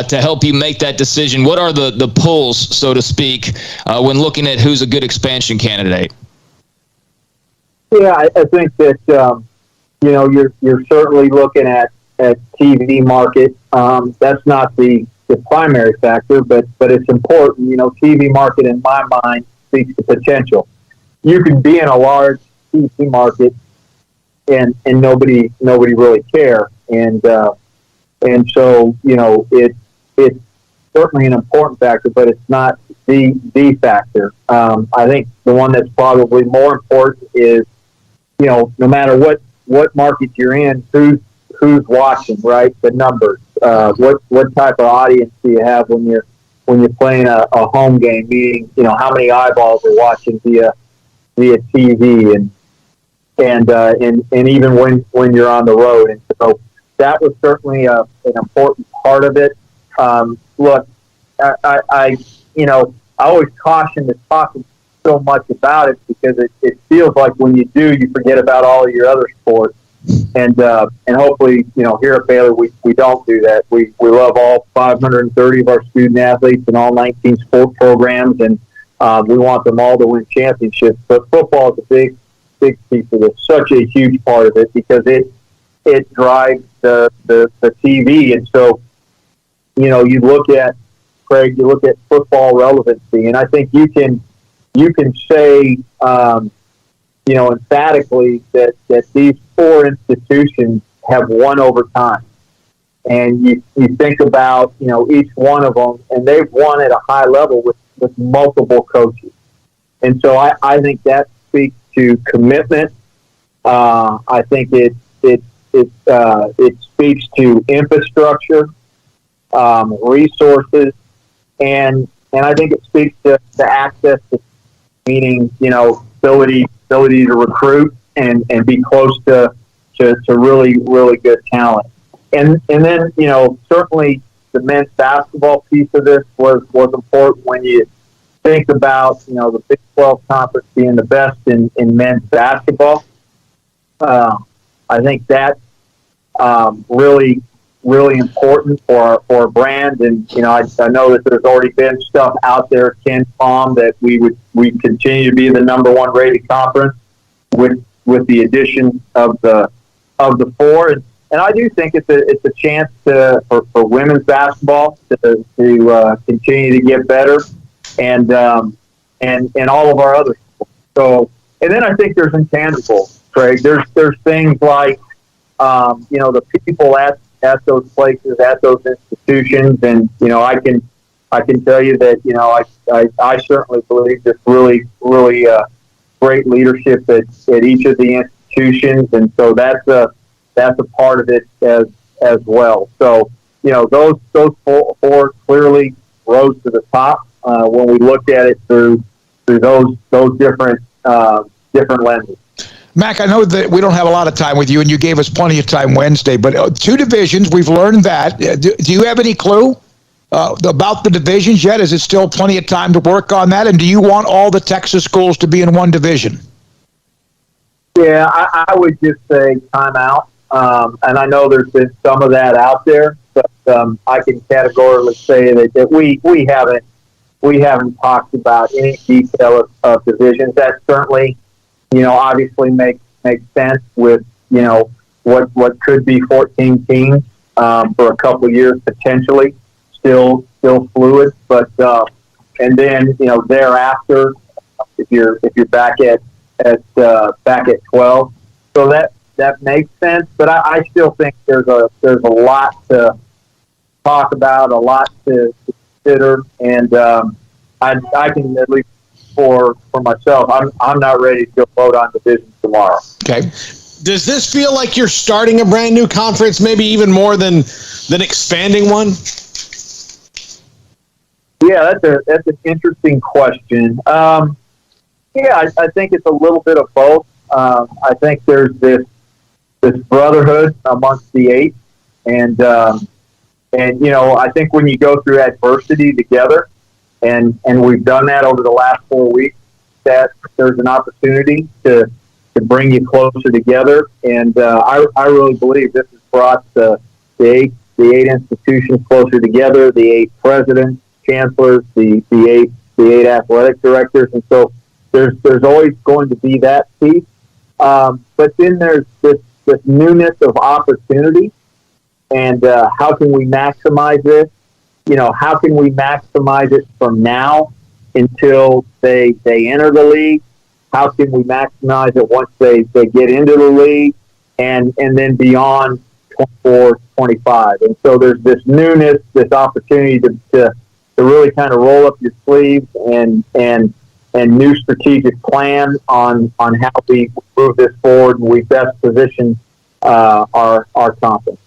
to help you make that decision? What are the pulls, so to speak, when looking at who's a good expansion candidate? Yeah, I think that you're certainly looking at TV market. That's not the primary factor, but it's important. TV market in my mind speaks to potential. You can be in a large TV market and nobody really care. And so, it's certainly an important factor, but it's not the factor. I think the one that's probably more important is, no matter what market you're in, who's watching, right? The numbers. What type of audience do you have when you're playing a home game? Meaning, how many eyeballs are watching via TV, and even when you're on the road. And so that was certainly an important part of it. Look, I always caution to talk so much about it because it feels like when you do, you forget about all of your other sports. And hopefully, here at Baylor, we don't do that. We love all 530 of our student athletes and all 19 sport programs, and we want them all to win championships. But football is a big piece of it, such a huge part of it, because it drives the TV. And so, you look at, Craig, you look at football relevancy, and I think you can say, emphatically that these four institutions have won over time. And you think about, each one of them, and they've won at a high level with multiple coaches. And so I think that speaks to commitment. I think it speaks to infrastructure, resources, and I think it speaks to access to, meaning, ability to recruit and be close to really, really good talent. And then, certainly the men's basketball piece of this was important when you think about, the Big 12 conference being the best in men's basketball. I think that's really, really important for our brand. And, I know that there's already been stuff out there, Ken Palm, that we continue to be the number one rated conference with the addition of the four. And I do think it's a chance for women's basketball to continue to get better, and all of our other sports. So, and then I think there's intangibles, Craig. There's things like the people at those places, at those institutions, and I can tell you that I certainly believe there's really, really great leadership at each of the institutions, and so that's a part of it as well. So those four clearly rose to the top when we looked at it through those different lenses. Mac, I know that we don't have a lot of time with you, and you gave us plenty of time Wednesday, but two divisions, we've learned that. Do you have any clue about the divisions yet? Is it still plenty of time to work on that? And do you want all the Texas schools to be in one division? Yeah, I would just say timeout. And I know there's been some of that out there, but I can categorically say that we haven't talked about any detail of divisions. That certainly, obviously makes sense with, what could be 14 teams for a couple of years potentially, still fluid. But and then thereafter, if you're back at 12, so that makes sense. But I still think there's a lot to talk about, a lot to consider, and I can, at least for myself, I'm not ready to go vote on divisions tomorrow. Okay. Does this feel like you're starting a brand new conference, maybe even more than expanding one? Yeah, that's an interesting question. Yeah, I think it's a little bit of both. I think there's this brotherhood amongst the 8, and I think when you go through adversity together, and we've done that over the last 4 weeks, that there's an opportunity to bring you closer together. And I really believe this has brought the 8 institutions closer together, the 8 presidents, chancellors, the 8 athletic directors. And so there's always going to be that piece. But then there's this newness of opportunity, and how can we maximize this? How can we maximize it from now until they enter the league? How can we maximize it once they get into the league, and then beyond 24, 25? And so there's this newness, this opportunity to really kind of roll up your sleeves and new strategic plan on how we move this forward, and we best position our conference.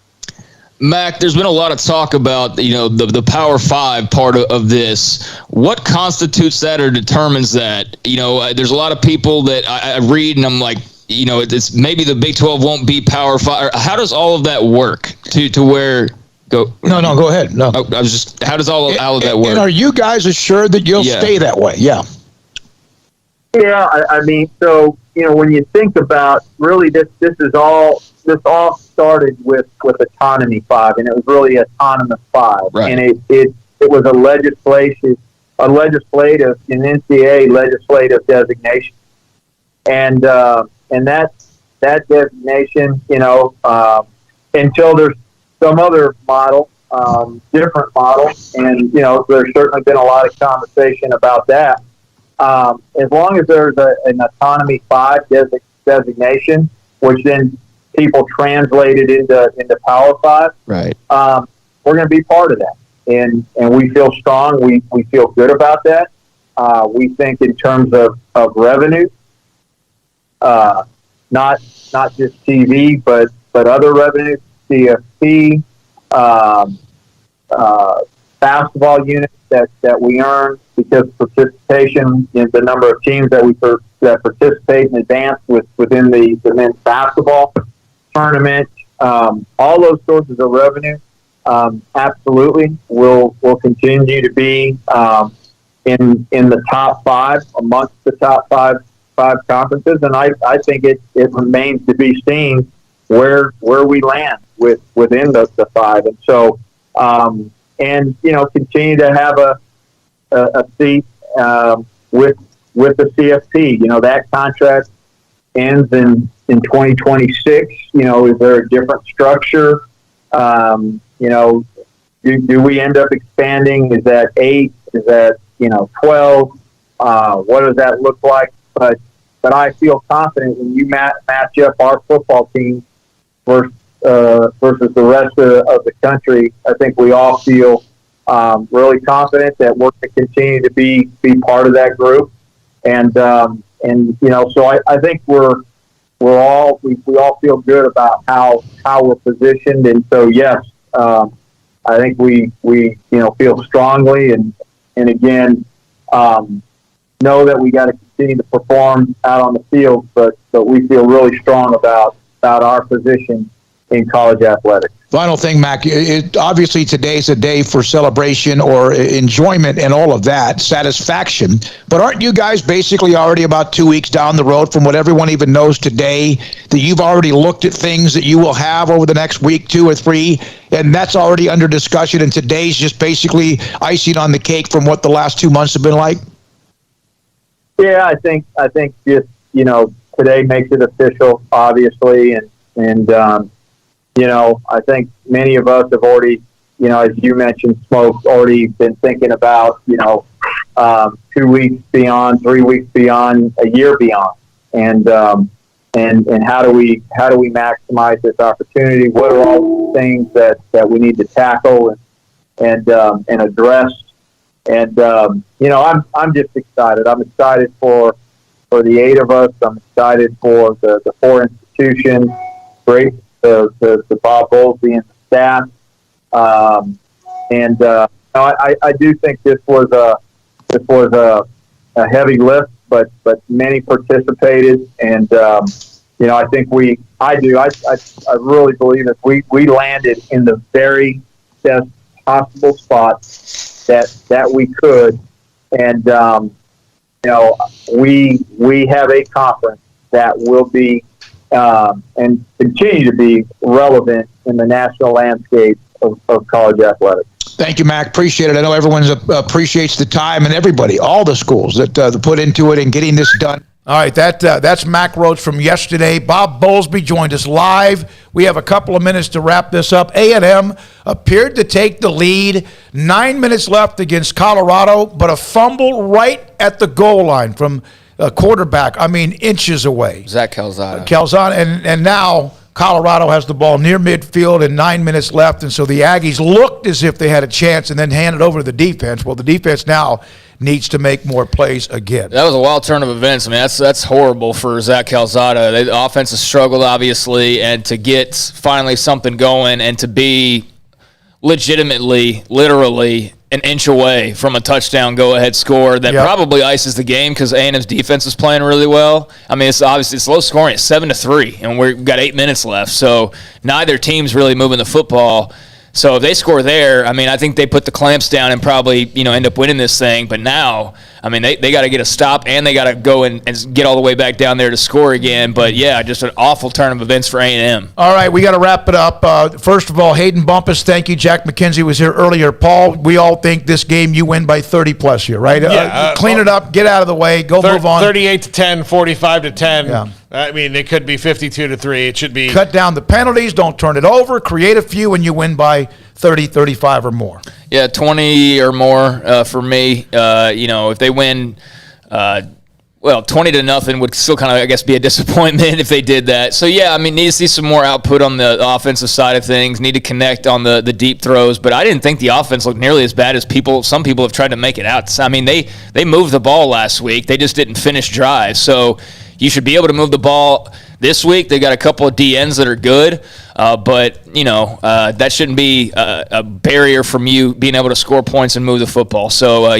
Mac, there's been a lot of talk about, the Power 5 part of this. What constitutes that or determines that? There's a lot of people that I read and I'm like, it's maybe the Big 12 won't be Power 5. How does all of that work to where go? No, go ahead. No. I was just, how does all of that work? And are you guys assured that you'll stay that way? Yeah. Yeah, I mean, so, when you think about really this all started with Autonomy 5, and it was really Autonomous 5. Right. And it was an NCAA legislative designation. And that designation, until there's some other model, different model, and, there's certainly been a lot of conversation about that. As long as there's an Autonomy 5 designation, which then people translated into Power 5, right? We're going to be part of that, and we feel strong. We feel good about that. We think in terms of revenue, not just TV, but other revenues, CFP, basketball units that we earn because participation in the number of teams that participate in advance within the men's basketball tournament, all those sources of revenue, absolutely will continue to be in the top 5, amongst the top five conferences, and I think it remains to be seen where we land within the 5, and so continue to have a seat with the CFP. That contract ends in 2026. Is there a different structure? Do we end up expanding? Is that 8? Is that 12? What does that look like? But I feel confident when you match up our football team versus the rest of the country. I think we all feel really confident that we're going to continue to be part of that group, and so I think we all feel good about how we're positioned, and so yes, I think we feel strongly, and again know that we got to continue to perform out on the field, but we feel really strong about our position in college athletics. Final thing, Mac, obviously today's a day for celebration or enjoyment and all of that, satisfaction. But aren't you guys basically already about 2 weeks down the road from what everyone even knows today, that you've already looked at things that you will have over the next week, 2 or 3, and that's already under discussion, and today's just basically icing on the cake from what the last 2 months have been like? Yeah, I think just, today makes it official, obviously, and I think many of us have already, as you mentioned, Smoke's already been thinking about, 2 weeks beyond, 3 weeks beyond, a year beyond. And and how do we maximize this opportunity? What are all the things that we need to tackle and address? And I'm just excited. I'm excited for the 8 of us. I'm excited for the 4 institutions. Great to Bob Bowlesby and the staff. I do think this was a heavy lift, but many participated, and I think I really believe that we landed in the very best possible spot that we could, and we have a conference that will be and continue to be relevant in the national landscape of college athletics. Thank you, Mac. Appreciate it. I know everyone appreciates the time, and everybody, all the schools that put into it and getting this done. All right, that's Mac Rhodes from yesterday. Bob Bowlesby joined us live. We have a couple of minutes to wrap this up. A&M appeared to take the lead. 9 minutes left against Colorado, but a fumble right at the goal line from a quarterback. I mean, inches away. Zach Calzada. And now Colorado has the ball near midfield and 9 minutes left, and so the Aggies looked as if they had a chance and then handed over to the defense. Well, the defense now needs to make more plays again. That was a wild turn of events. I mean, that's horrible for Zach Calzada. The offense has struggled, obviously, and to get finally something going and to be legitimately, literally an inch away from a touchdown go-ahead score that probably ices the game because A&M's defense is playing really well. I mean, it's low scoring. It's 7-3, and we've got 8 minutes left. So neither team's really moving the football. So if they score there, I mean, I think they put the clamps down and probably, end up winning this thing. But now, I mean, they got to get a stop and they got to go and get all the way back down there to score again. But, yeah, just an awful turn of events for A&M. All right, we got to wrap it up. First of all, Hayden Bumpus, thank you. Jack McKenzie was here earlier. Paul, we all think this game you win by 30-plus here, right? Yeah, clean it up, get out of the way, move on. 38-10, 45-10. Yeah. I mean, it could be 52-3. It should be. Cut down the penalties. Don't turn it over. Create a few, and you win by 30, 35 or more. Yeah, 20 or more for me. If they win, 20-0 would still kind of, I guess, be a disappointment if they did that. So, yeah, I mean, need to see some more output on the offensive side of things. Need to connect on the deep throws. But I didn't think the offense looked nearly as bad as some people have tried to make it out. I mean, they moved the ball last week. They just didn't finish drives. So you should be able to move the ball this week. They got a couple of DNs that are good, but that shouldn't be a barrier from you being able to score points and move the football. So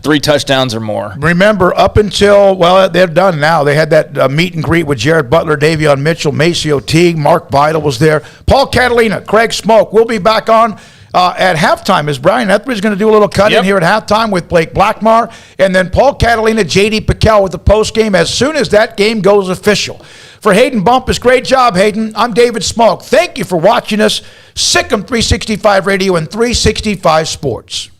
3 touchdowns or more. Remember, up until they're done now. They had that meet and greet with Jared Butler, Davion Mitchell, Maceo Teague, Mark Vidal was there, Paul Catalina, Craig Smoke. We'll be back on at halftime, as Brian Etheridge going to do a little cut in here at halftime with Blake Blackmar, and then Paul Catalina, J.D. Piquel with the postgame as soon as that game goes official. For Hayden Bumpus, great job, Hayden. I'm David Smoke. Thank you for watching us. Sikkim 365 Radio and 365 Sports.